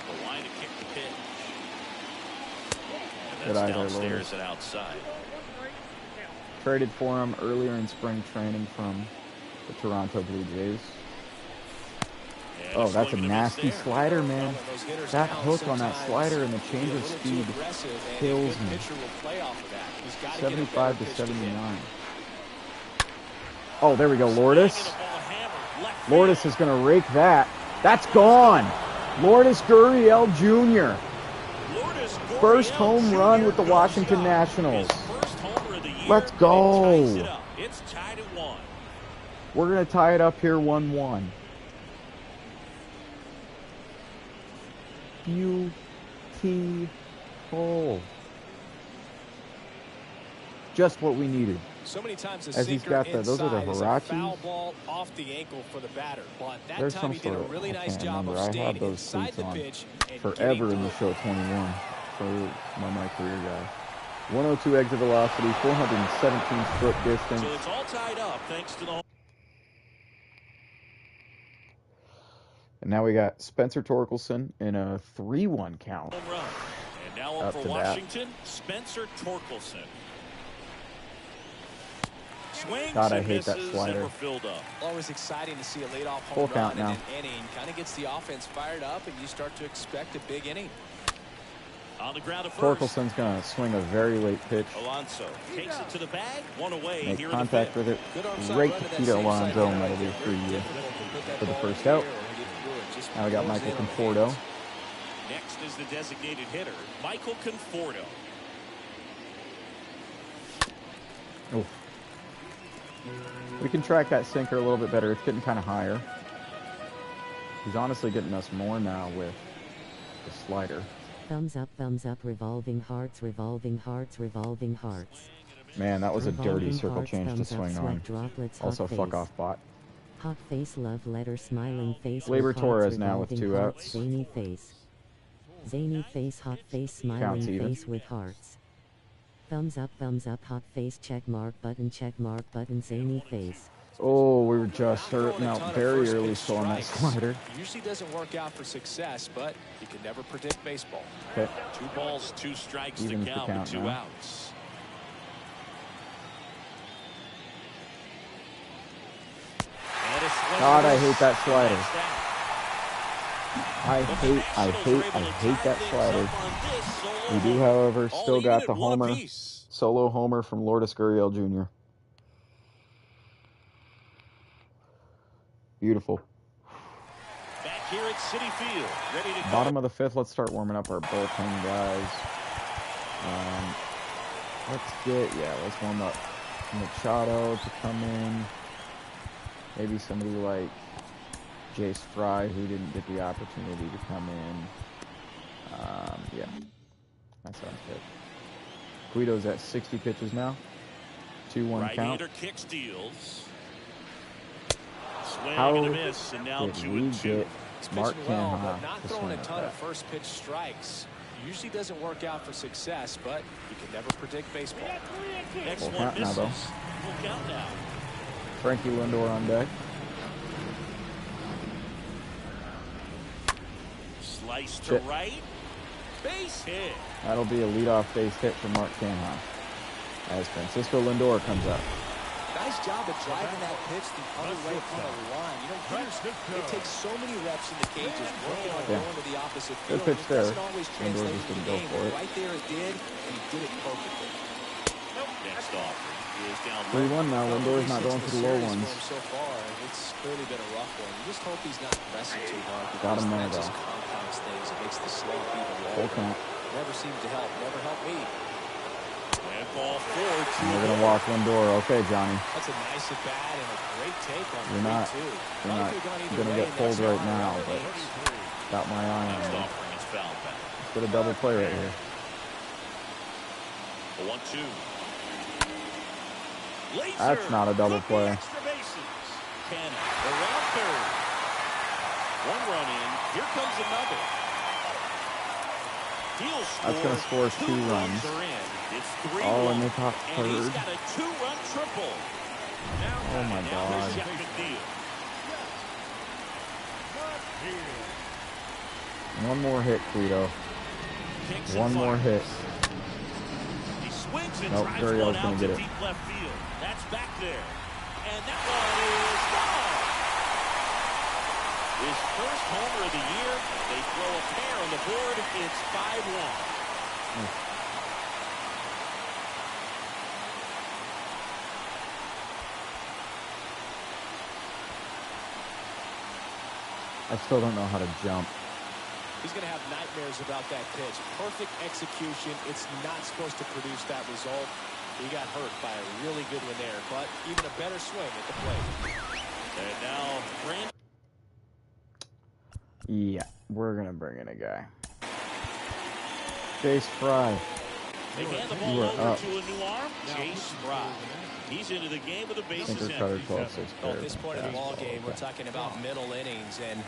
The line to kick the pitch. Good eye there, Lourdes. And outside. Traded for him earlier in spring training from the Toronto Blue Jays. Oh, that's a nasty slider, man. That hook on that slider and the change of speed kills me. 75 to 79. Oh, there we go, Lourdes. Lourdes is going to rake that. That's gone. Lourdes Gurriel Jr. First home run with the Washington Nationals. Let's go. It's tied at 1. We're going to tie it up here 1-1. Beautiful. Just what we needed. So many times As he's got that, those are the Hirachis. Foul ball off the ankle for the batter, but that There's time some he did a sort of, really I nice can't job remember. of I staying have those inside tweets the on pitch and forever in the show 21 for my career guy. 102 exit velocity, 417 foot distance. So it's all tied up thanks to the. And now we got Spencer Torkelson in a 3-1 count. Home run. And now up for Washington, Spencer Torkelson. Swings God, I and hate that misses slider. and we're filled up. Always exciting to see a leadoff Full home count run in now. an inning. Kind of gets the offense fired up, and you start to expect a big inning. On the ground at first. Torkelson's going to swing a very late pitch. Alonso takes it to the bag. One away Make here contact in the with fifth. it. Right to Pete Alonso, and that'll be for the first out. Now we got Michael Conforto. Next is the designated hitter, Michael Conforto. Oof. We can track that sinker a little bit better. It's getting kind of higher. He's honestly getting us more now with the slider. Thumbs up, revolving hearts, revolving hearts, revolving hearts. Man, that was a dirty Revolving circle hearts, change to thumbs up, swing sweat on. droplets, Also, hot fuck face. off bot. Hot face, love letter, smiling face. Gleyber with hearts, Torres now with revolving 2 hearts, outs. Zany face. Zany face, hot face, smiling even. face with hearts. Thumbs up, hot face, check mark button, zany face. Oh, we were just starting out very early still on that slider. Usually doesn't work out for success, but you can never predict baseball. Okay. 2 balls, 2 strikes Evens to the count count with 2 now. outs. And a swing. God, I hate that slider. I hate that slider. We do, however, still got the homer, solo homer from Lourdes Gurriel Jr. Beautiful. Back here at Citi Field, ready to go. Bottom of the 5th, let's start warming up our bullpen guys. Let's warm up Machado to come in. Maybe somebody like Jace Fry, who didn't get the opportunity to come in. Yeah, that sounds good. Guido's at 60 pitches now. 2-1 count. Right-hander kick steals. Swing How and a miss, and now did 2 we and 2. get He's Mark pitching well, Canha but not to throwing swing a at ton that? of first pitch strikes. Usually doesn't work out for success, but you can never predict baseball. Next Full one count now, misses. though. Full count now. Frankie Lindor on deck. Slice to Chip. right. Base hit. That'll be a leadoff base hit for Mark Canha as Francisco Lindor comes up. Nice job of driving that pitch the other way on the line. You know, hitters, they take so many reps in the cages, working on going to the opposite Good field. pitch It there. doesn't always Lindor translate just into the didn't go game. for it. Right there it did, and he did it perfectly. Next offering is down 3-1 now. Lindor's not going for the low ones. So far, it's clearly been a rough one. You just hope he's not pressing too hard. Got him there, that just though. compounds things. It makes the slump even Full longer. count. Never seemed to help. Never helped me. And ball 4. And we're going to walk Lindor. Okay, Johnny. That's a nice at bat and a great take on You're not 3-2. going to get pulled right now, but got my eye on Next you. offering is foul back. Get a double play right here. A 1-2. Laser. That's not a double Could be play. Extra bases. Canha around third. 1 run in. Here comes another. He'll score. That's going to score 2 runs. Are in. It's 3-1. Oh, and they caught And he's third. got a 2-run triple. Oh, my God. Here's McNeil. One more hit, Guido. Kicks One and more fires. hit. He swings and Nope, drives Gurriel's one gonna out get to it. deep left field. That's back there. And that one is gone. His first homer of the year. They throw a pair on the board. It's 5-1. I still don't know how to jump. He's going to have nightmares about that pitch. Perfect execution. It's not supposed to produce that result. He got hurt by a really good one there, but even a better swing at the plate. And now, Brand. Yeah, we're going to bring in a guy. Jace Fry. They hand the You ball are over up. to a new arm. Jace Fry. He's into the game with the bases Sinker cutter empty. 12-6. Well, at this point of the ball game, we're talking about middle innings, and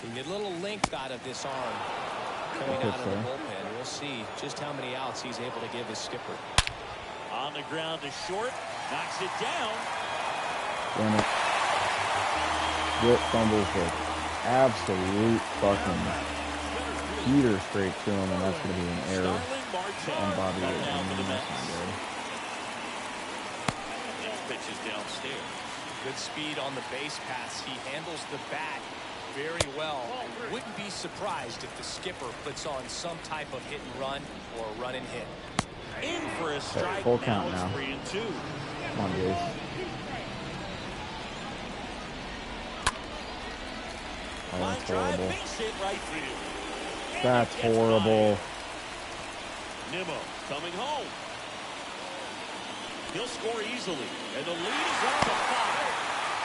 you get a little length out of this arm coming out of the bullpen. We'll see just how many outs he's able to give his skipper. On the ground to short. Knocks it down. Damn it. Good fumble for absolute fucking heater straight to him, and that's going to be an error. And Bobby Got is down for the that's Mets. not good. Next pitch is downstairs. Good speed on the base pass. He handles the bat very well. I wouldn't be surprised if the skipper puts on some type of hit and run or run and hit. In for a strike. Full count now. It's 3-2. Come on, Jace. Oh, Line that's drive, horrible. base hit right field. That's horrible. Nimmo coming home. He'll score easily, and the lead is up to 5.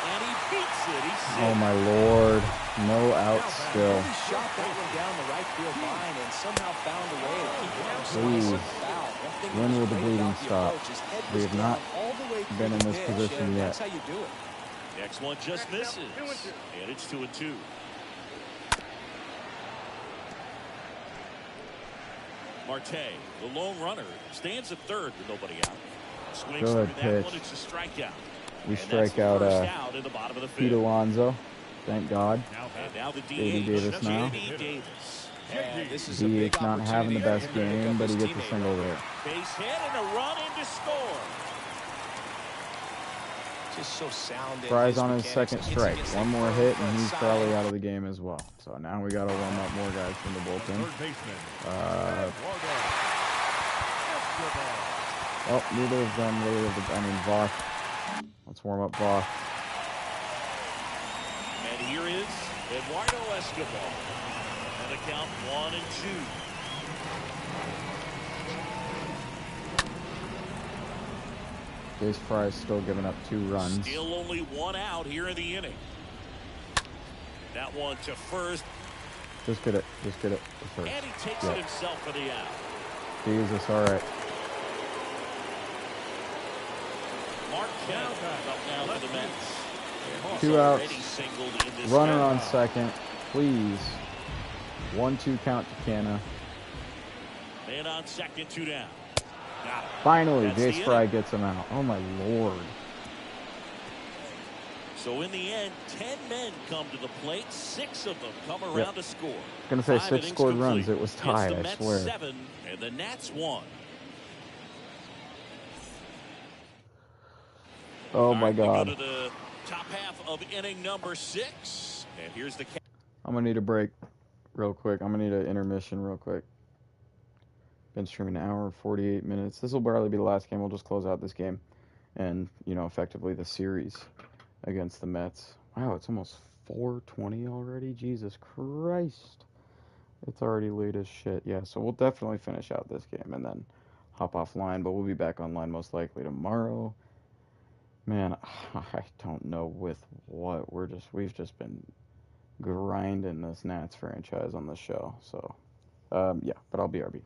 And he beats it. He's Oh my lord. No out still. He shot that one down the right field line and somehow found a way to keep it from Please. slicing the foul. One thing When that will was the great bleeding about the stop? approach is head We was have down not all the way through been in the this pitch, position and yet. That's how you do it. Next one just misses. And it's 2-2. Marte, the lone runner, stands at third with nobody out. Swings Good through that pitch. one. It's a strikeout. We And that's strike the out first out in the bottom of the Pete fifth. Alonso. Thank God. And now the DH, J.D. Davis now. J.D. Davis. And this is a big DH not having the opportunity best for him to pick game, up but he his gets a teammate single right there. Base hit and a run in to score. Just so sound. in Fry's on his mechanics. second Gets strike. against One the more firm hit, front and he's side. probably out of the game as well. So now we got to warm up more guys from the bullpen. Third baseman. Oh, neither of them really have the, I mean, Voth. Let's warm up Voth. And here is Eduardo Escobar. And the count 1-2. Jace Fry is still giving up 2 runs. Still only 1 out here in the inning. That one to first. Just get it. Just get it to first. And he takes it himself for the out. Jesus, all right. Mark Kemp up now for the Mets. 2 outs. Runner on second. Please. 1-2 count to Canna. Man on second, 2 down. Got it. Finally, That's Jace Fry gets him out. Oh, my Lord. So in the end, 10 men come to the plate. 6 of them come around to score. I was going to say 6 scored runs. It was tied, I swear. 7 and the Nats 1. Oh, my God. We go to the top half of inning number 6. And here's the... I'm going to need a break real quick. I'm going to need an intermission real quick. Been streaming an hour and 48 minutes. This will barely be the last game. We'll just close out this game. And, you know, effectively the series against the Mets. Wow, it's almost 4:20 already. Jesus Christ. It's already late as shit. Yeah, so we'll definitely finish out this game and then hop offline. But we'll be back online most likely tomorrow. Man, I don't know with what. We've just been grinding this Nats franchise on the show. So, yeah, but I'll be RB.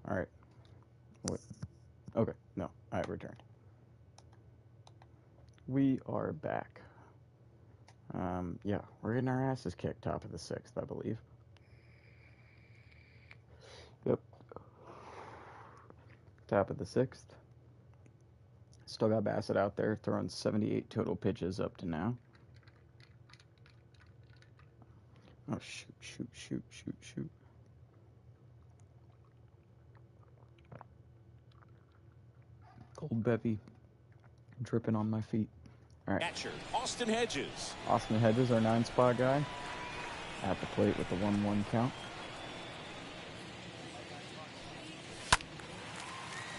All right. What? Okay. No. I returned. We are back. Yeah, we're getting our asses kicked top of the 6th, I believe. Yep. Top of the 6th. Still got Bassett out there throwing 78 total pitches up to now. Oh, shoot. Cold bevy dripping on my feet. All right. Catcher, Austin Hedges. Austin Hedges, our 9-spot guy, at the plate with the 1-1 count.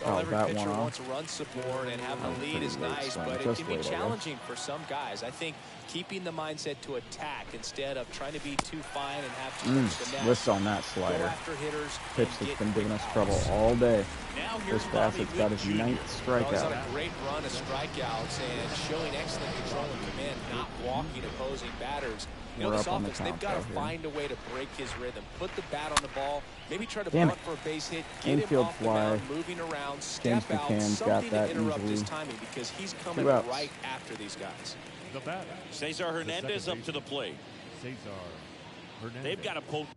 Well, Oh, every that pitcher one wants off. run support, and having That was a lead pretty is late nice, swing, but it just can be late, I guess. challenging for some guys. I think keeping the mindset to attack instead of trying to be too fine and have too much finesse. Lift on that Go slider. after hitters. Pitch and that's get been giving us outs. trouble all day. Now Chris here's Bobby Bassett's got Witt his Jr. 9th Well, he's strikeout. on a great run of strikeouts and showing excellent control and command, not walking opposing batters. You know, We're this up on the offense, they've count, got to though, here. find a way to break his rhythm. Put the bat on the ball, maybe try to Damn bunt for a base hit, get Infield him off fly. the mound, moving around, James step out, McCann's got something that to interrupt his easily. timing because he's coming 2 outs. right after these guys. The batter. Cesar Hernandez up to the plate. Cesar Hernandez. They've got a post.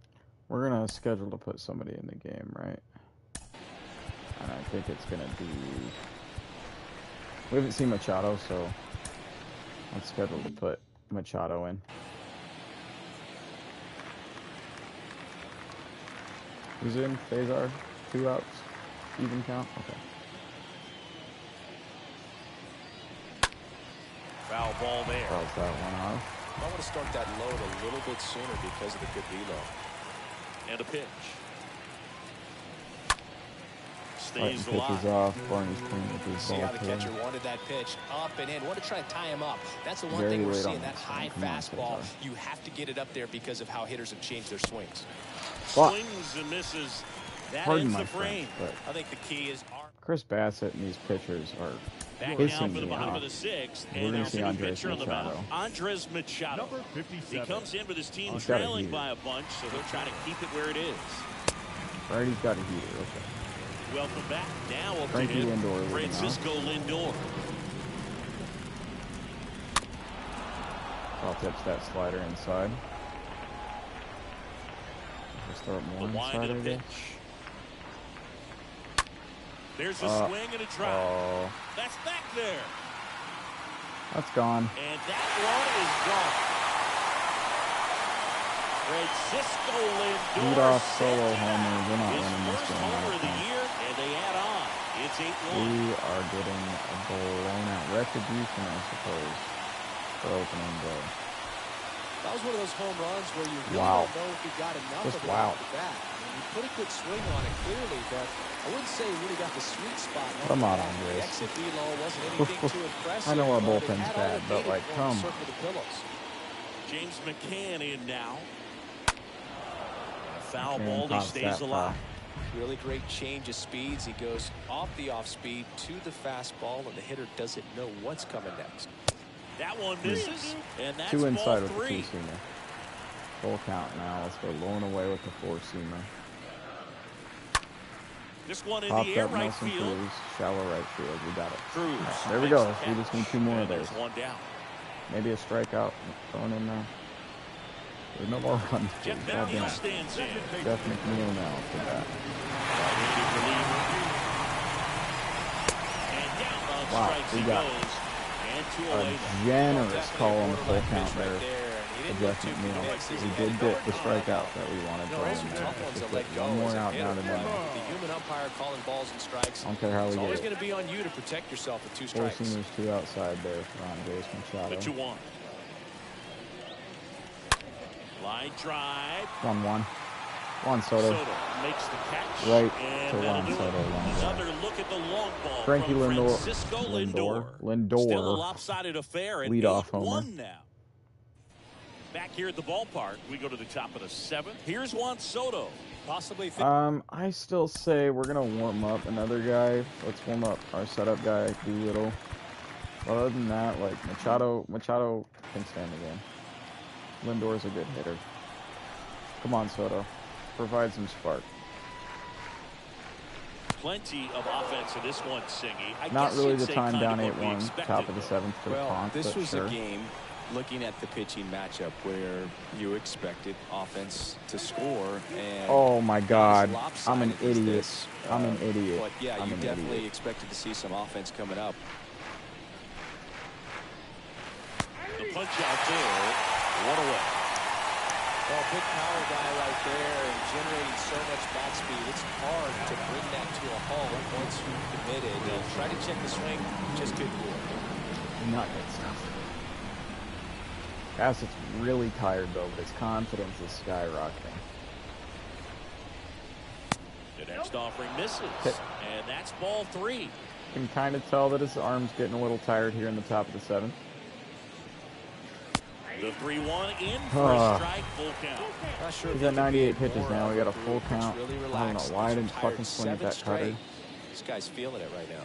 We're going to schedule to put somebody in the game, right? And I think it's going to be... We haven't seen Machado, so let's schedule to put Machado in. Who's in? Cesar? 2 outs? Even count? Okay. Foul ball there. Fouls that one off. I want to start that load a little bit sooner because of the good velo. And a pitch. Lighting Stays pitches alive. off. Barney's clean with his See ball how the too. catcher wanted that pitch up and in. Want to try to tie him up. That's the one Very thing we're late on seeing, that that high swing. Come on, fastball. Cesar. You have to get it up there because of how hitters have changed their swings. But Swings and misses. That pardon ends my the frame. French, but I think the key is Chris Bassett and these pitchers are Back pissing down for the me bottom off. of the 6th. We're And gonna there's see a new Andres pitcher on the mound. Machado. Andres Machado. Number He 57. comes in with his team He's got a trailing heater. by a bunch, so he'll try to keep it where it is. Right, he's got a heater. Okay. Welcome back. Now up to Frankie him, Lindor leading off. Francisco Lindor. I'll tips that slider inside. Just throw it more The wind inside, and I a guess. pitch. There's a swing and a drive. Oh, That's back there. that's gone. And that one is gone. Francisco Lindor Lead off sets solo homer. We're not his winning this first game. homer I of the think. year, and they add on. It's 8-1. We are getting a blown out retribution, I suppose, for opening day. That was one of those home runs where you really Wow. don't know if you got enough Just of it wow. off the bat. I mean, you put a good swing on it clearly, but I wouldn't say he really got the sweet spot. Come on, The Andres. exit velo wasn't anything too impressive. I know our but it bullpen's had all bad, it but, needed like, for him to come. circle the pillows. James McCann in now. Foul McCann ball, he pops stays that alive. Really great change of speeds. He goes off the off speed to the fastball, and the hitter doesn't know what's coming next. That one misses, and that's 2 ball inside with the 3. 2-seamer. Full count now. Let's go lowing away with the 4-seamer. This one in Popped the air, up right Nelson field. Cruz. Shallow right field. We got it. Cruz. There we makes go. the We just need catch. 2 more of And those. there's one down. Maybe a strikeout thrown in there. There's no more runs. Jeff please. God damn McNeil it. stands in. Jeff McNeil now for that. Right-handed reliever. And down on Wow, strikes we he got goes. And 2 A away. generous call on the full Borderline count pitch there. right there, and he for didn't Jeff look too McNeil. convinced as We he did had get it. the strikeout that we wanted No, to those are win. tough ones Just to let get go. one more as a out hitter. now to win. The human umpire calling balls and strikes. I don't care how It's we always get going it. to be on you to protect yourself with 2 Four strikes. seamers, 2 outside there for Andres Machado. The 2-1. Line drive. 1-1. Juan Soto. Soto makes the catch. Right and to that'll Juan do it. Soto. Another look at the long ball Frankie from Lindor. Francisco Lindor. Lindor. Still a lopsided affair at Leadoff 8-1 homer. now. Back here at the ballpark, we go to the top of the 7th. Here's Juan Soto. Possibly. I still say we're gonna warm up another guy. Let's warm up our setup guy, Doolittle. Other than that, like Machado can stand the game. Lindor's a good hitter. Come on, Soto. Provide some spark. plenty of offense in this one, Singy. Not really the time, down 8-1, top of the 7th for the taunt, this but was sure. a game, looking at the pitching matchup, where you expected offense to score. And oh my God, I'm an lopsided as idiot. this, I'm an idiot. But yeah, I'm you an definitely idiot. expected to see some offense coming up. The punch out there, 1 away. Well, big power guy right there and generating so much bat speed. It's hard to bring that to a halt once you've committed. Try to check the swing, just couldn't do it. Not good stuff. Bassett's really tired though, but his confidence is skyrocketing. The next offering misses, Hit. and that's ball 3. You can kind of tell that his arm's getting a little tired here in the top of the 7th. The 3-1 in for a strike, full count. Not sure He's if at he could 98 be pitches more now. We got a full group. count. Really I don't relaxed. know why I didn't Retired fucking swing at 7 that cutter. straight. This guy's feeling it right now.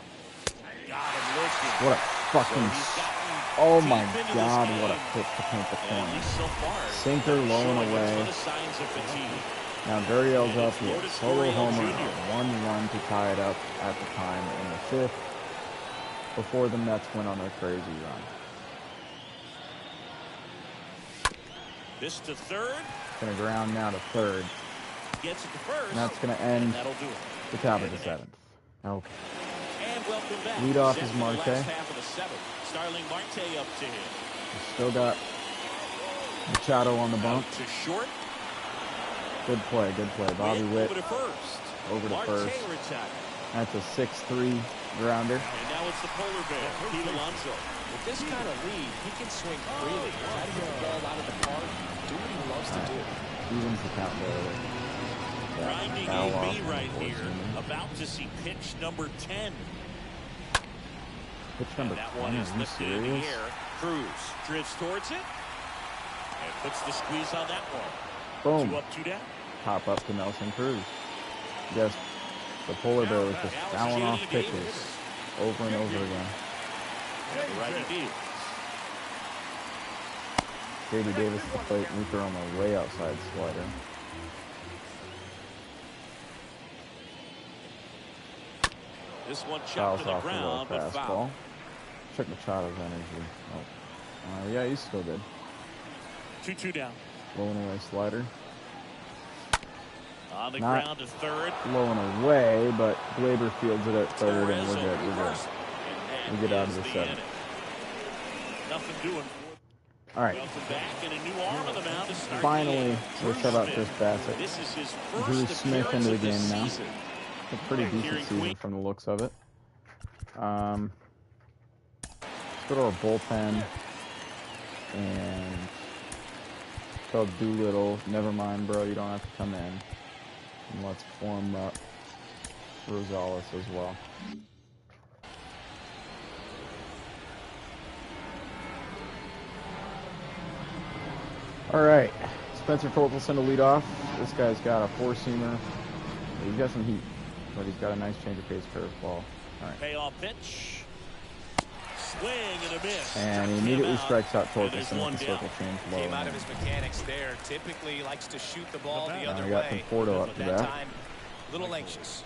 Got him looking. What a fucking... So he's gotten Oh my deep into God, this what a game. pitch to paint the At corner. least so far. Sinker low and Showing a away. ton of signs of fatigue. Now Gurriel's And up it's here. Lourdes Solo Gurriel homer, Jr. 1 run to tie it up at the time in the 5th. Before the Mets went on their crazy run. This to third. Gonna ground now to third. Gets it to first. And that's gonna And end that'll do it. the top of the 7th. Okay. And welcome back. Lead off Set is for the Marte. last half of the 7th. Starling Marte up to him. Still got Machado on the bump. Out to short. Good play, good play. Bobby Witt Over to first. over to Marte first. retired. That's a 6-3 grounder. And now it's the polar bear, Pete Alonso. With this kind of lead, he can swing freely. Try to get the ball out of the park. Do what he loves to do. Evens the count there. Grinding foul off, AB right here. unfortunately. About to see pitch number 10. Pitch number And that 10, one is are you lifted in the serious? air. Cruz drifts towards it. And puts the squeeze on that one. Boom. 2 up, 2 down. Pop up to Nelson Cruz. Just the polar bear was just fouling off pitches over and over again. And the righty deals. JD Davis at the plate, and we throw him a way outside slider. This one chopped Fouls to the off the low ground, but fastball. foul. Check Machado's energy. Oh. Yeah, he's still good. 2-2 down. Low and away slider. On the Not ground to third. low and away, but Glaber fields it at third, and Torres we're good. over We're good. first. And We that get out of is the the 7th. inning. Nothing doing for All right. Welcome back, and a new arm on the mound to start Finally, the inning. we're Drew set up Smith. Chris Bassett. This is his Drew first Smith appearance into of the the game now. season. A pretty Kieran decent season Queen. from the looks of it. Let's go to our bullpen and tell Doolittle, never mind, bro, you don't have to come in. And let's form up Rosales as well. All right, Spencer Torkelson to lead off. This guy's got a four-seamer. He's got some heat, but he's got a nice change of pace curveball. All right. Payoff pitch. Swing and a miss. And he Came immediately out, strikes out and there's Torkelson one with the down. circle change low. Came out of his mechanics there. Typically likes to shoot the ball the other we got way. Conforto up But to that bat. time, a little anxious.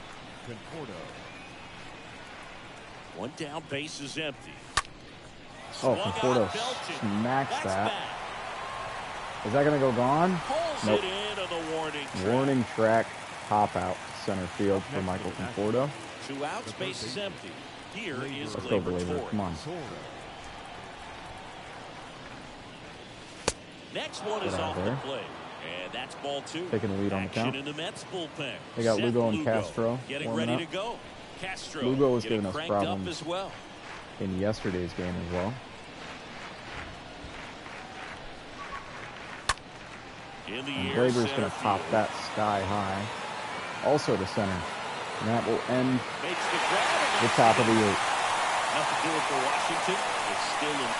Conforto. One down, base is empty. Oh, Swung out, Conforto belted. smacks That's that. back. Is that going to go gone? Pulls Nope. it in on the warning track. Warning track pop out center field for Michael Conforto. 2 outs, base is empty. Here is Let's go, Glaber Glaber. Torres. Come on. Next one Get is out off the there. plate. And that's ball 2. Taking the lead on the Action count. in the Mets bullpen. They got Seth Lugo and Castro getting warming ready up. to go. Castro Lugo was getting giving us cranked problems up as well. In yesterday's game as well. In the And air, Glaber's center going to pop field. that sky high. Also to center. And that will end Makes the grab. the top of the 8th. Nothing doing for Washington. It's still an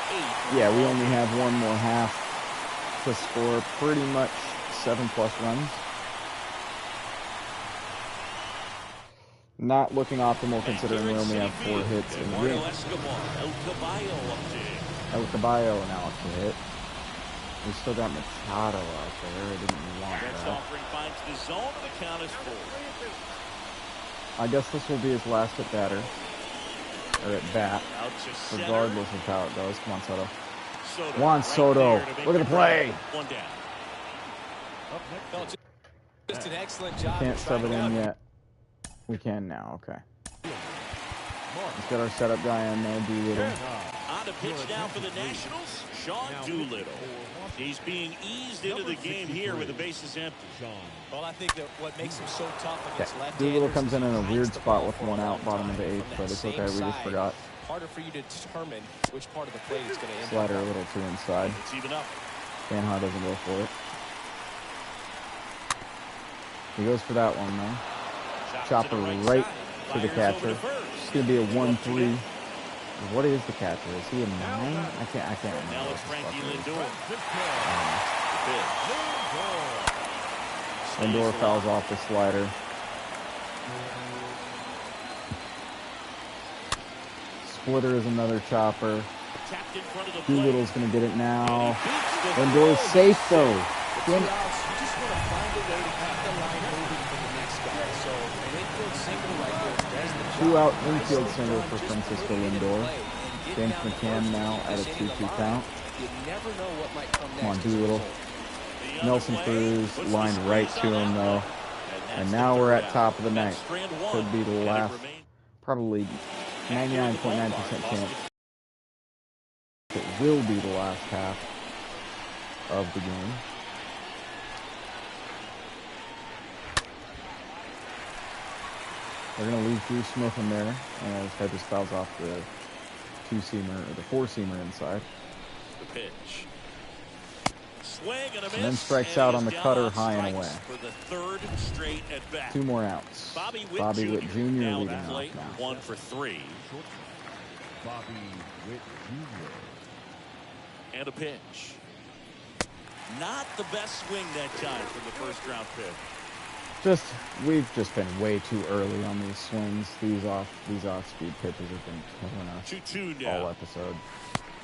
8. Yeah, we only have one more half to score pretty much 7+ runs. Not looking optimal considering we only have 4 hits in the Eduardo game. Escobar, El Caballo up to him. El Caballo now up to hit. We still got Machado out there. I didn't want Next that. offering finds the zone, and the count is full. I guess this will be his last at batter. Or at bat. Out to center. Regardless of how it goes. Come on, Soto. Soto Juan right Soto. there to make Look at the play. One down. Up next. No, just an excellent We job. can't trying sub it to in out- yet. We can now, okay. Mark. Let's get our setup guy in there, Doolittle. On the pitch now for the Nationals, Sean Doolittle. He's being eased into the game here with the bases empty. Well, I think that what makes him so tough Okay. against left-handers Doolittle comes is in he a hides weird the spot ball with for a one long out, bottom of the time. eighth, From but that it's okay. same We just side, forgot. Harder for you to determine which part of the plate is going to end Slider a up. little too inside. It's even up. Banha doesn't go for it. He goes for that one, though. Chops Chopper to the right side. to the Fires over catcher. to first. It's going to be a 1-3. down. What is the catcher? Is he a 9? I can't remember. Now what it's the Frankie fuck it is. Lindor. Francisco. The pitch. Lindor fouls off the slider. Splitter is another chopper. Tapped in front of the plate. Doolittle's going to get it now. And he Lindor's beats the safe, though. The 2 outs, you just want to find a way to keep the line moving for the next guy. So an infield single like this does the job. 2 out Nicely infield single done. for Just Francisco put it into Lindor. play and get James down to McCann first. now at a Push into 2-2 the line. count. You never know what might come next. Come on, as a Doolittle. result. The other Nelson way, Cruz puts the lined right squeeze to on him, that though. one. And that's now the we're third at out. top of the That's ninth. strand one. Could be the And it last, remains probably back here at the 99.9% ballpark. chance it will be the last half of the game. They're going to leave Drew Smith in there, and this guy just fouls off the 2-seamer, or the 4-seamer inside. The pitch. Swing and a miss. And then strikes and out he on is the down cutter on high and strikes away. For the third straight at bat. 2 more outs. Bobby Witt Witt Jr. now leading at the off plate, now. 1 for 3. Bobby Witt Jr. And a pitch. Not the best swing that time from the first round pick. We've just been way too early on these swings. These off-speed pitches have been killing us 2-2 now. all episode.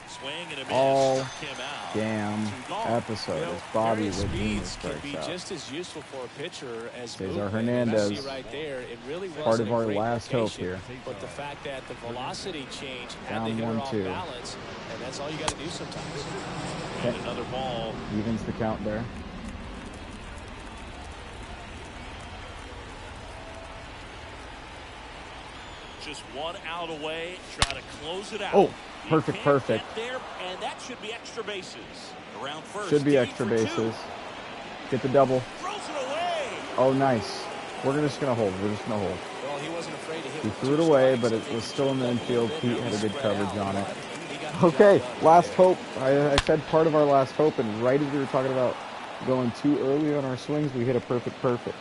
Swing and a miss. All Struck him out. Damn 2 gone. episode You know, as Bobby various Witt Jr. speeds can strikes be out. just as useful for a pitcher as Cesar movement. Hernandez. You see right there, it really Part wasn't of a our great last hope location, here. but the fact that the velocity change had Down the hitter off 1-2. balance, and that's all you got to do sometimes. And another ball. Evens the count there. Just 1 out away. Try to close it out. Oh, You perfect, can't perfect. get there, and that should be extra bases. Around first. Should be digging extra for 2. bases. Get the double. Throws it away. Oh, nice. We're just going to hold. We're just going to hold. Well, he wasn't afraid to hit He with threw it 2 away, strikes. but I it think was he still in the took a little infield. bit, Pete had a good spread coverage out, on it. but he got the Okay, job done last right hope. I said part of our last hope, and right as we were talking about going too early on our swings, we hit a perfect.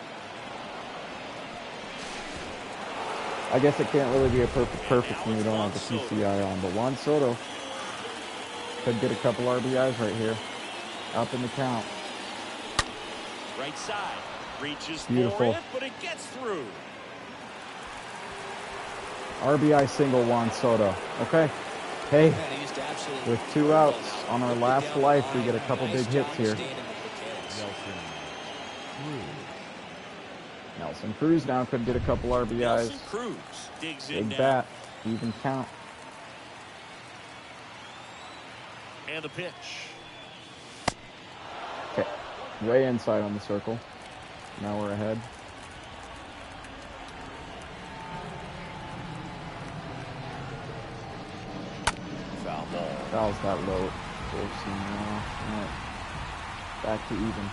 I guess it can't really be a perfect when we don't have the PCI on, but Juan Soto could get a couple RBIs right here. Up in the count. Right side. Reaches Beautiful. for it, but it gets through. RBI single Juan Soto. Okay. Hey, Man, he used to absolutely with 2 outs on our last life, we get a couple big hits here. Nelson Cruz now could get a couple RBIs. Nelson Cruz digs in Big now. bat, even count. And a pitch. Okay, way inside on the circle. Now we're ahead. Foul ball. Fouls that low. 14 now. All right. Back to even.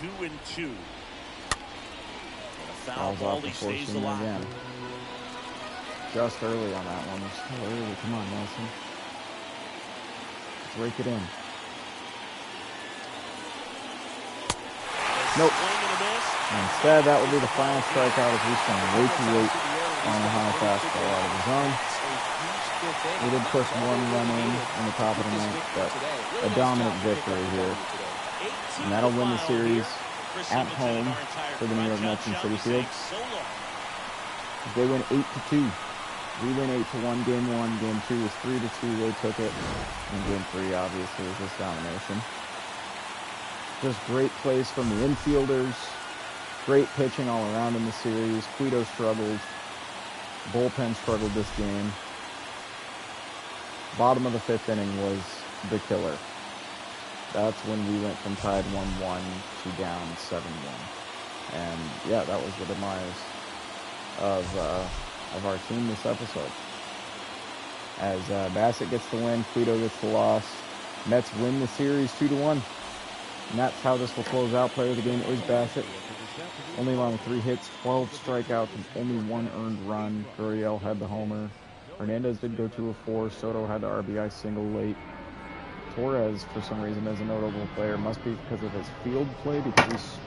2-2. And a foul Fouls ball, off the he 4 stays seamer alive. again. Just early on that one. We're still early. Come on, Nelson. Let's rake it in. Nope. Swing and a miss. Instead, that would be the final strikeout as we swung way too late on the high fastball out of the zone. We did push 1 run in the top of the ninth, but a dominant victory here. And that'll win the series at home for the New York Mets in Citi Field. They win 8-2. We win 8-1 game 1. Game 2 was 3-2. They took it. And game 3 obviously was just domination. Just great plays from the infielders. Great pitching all around in the series. Cueto struggled. Bullpen struggled this game. Bottom of the 5th inning was the killer. That's when we went from tied 1-1 to down 7-1. And yeah, that was the demise of our team this episode. As Bassett gets the win, Cueto gets the loss. Mets win the series 2-1. And that's how this will close out. Player of the game is Bassett. Only allowing 3 hits, 12 strikeouts, and only 1 earned run. Gurriel had the homer. Hernandez did go 2 of 4. Soto had the RBI single late. Torres, for some reason, is a notable player. Must be because of his field play, because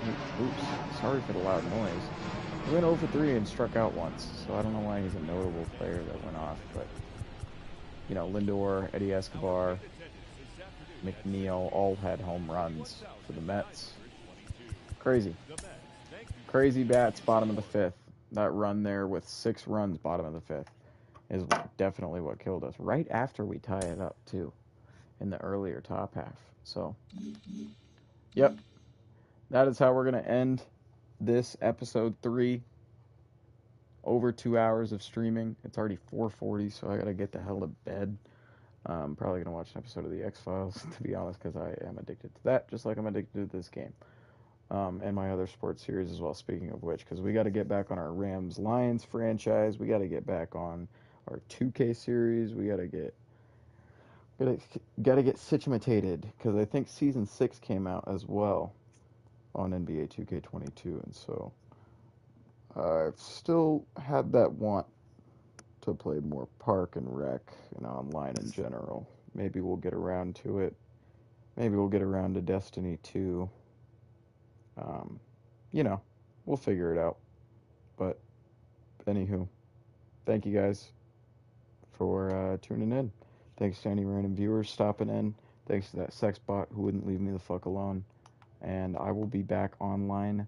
oops, sorry for the loud noise. He went 0 for 3 and struck out once, so I don't know why he's a notable player that went off, but, you know, Lindor, Eddie Escobar, McNeil all had home runs for the Mets. Crazy. Crazy bats, bottom of the 5th. That run there with 6 runs, bottom of the 5th, is definitely what killed us. Right after we tie it up, too, in the earlier top half. So, yep. That is how we're going to end this episode 3. Over 2 hours of streaming. It's already 4:40, so I got to get the hell to bed. I'm probably going to watch an episode of the X-Files, to be honest, because I am addicted to that, just like I'm addicted to this game. And my other sports series as well, speaking of which, because we got to get back on our Rams-Lions franchise. We got to get back on our 2K series. We got to get situated, because I think Season 6 came out as well on NBA 2K22, and so I've still had that want to play more Park and Rec and online in general. Maybe we'll get around to it. Maybe we'll get around to Destiny 2. You know, we'll figure it out. But, anywho, thank you guys for tuning in. Thanks to any random viewers stopping in. Thanks to that sex bot who wouldn't leave me the fuck alone. And I will be back online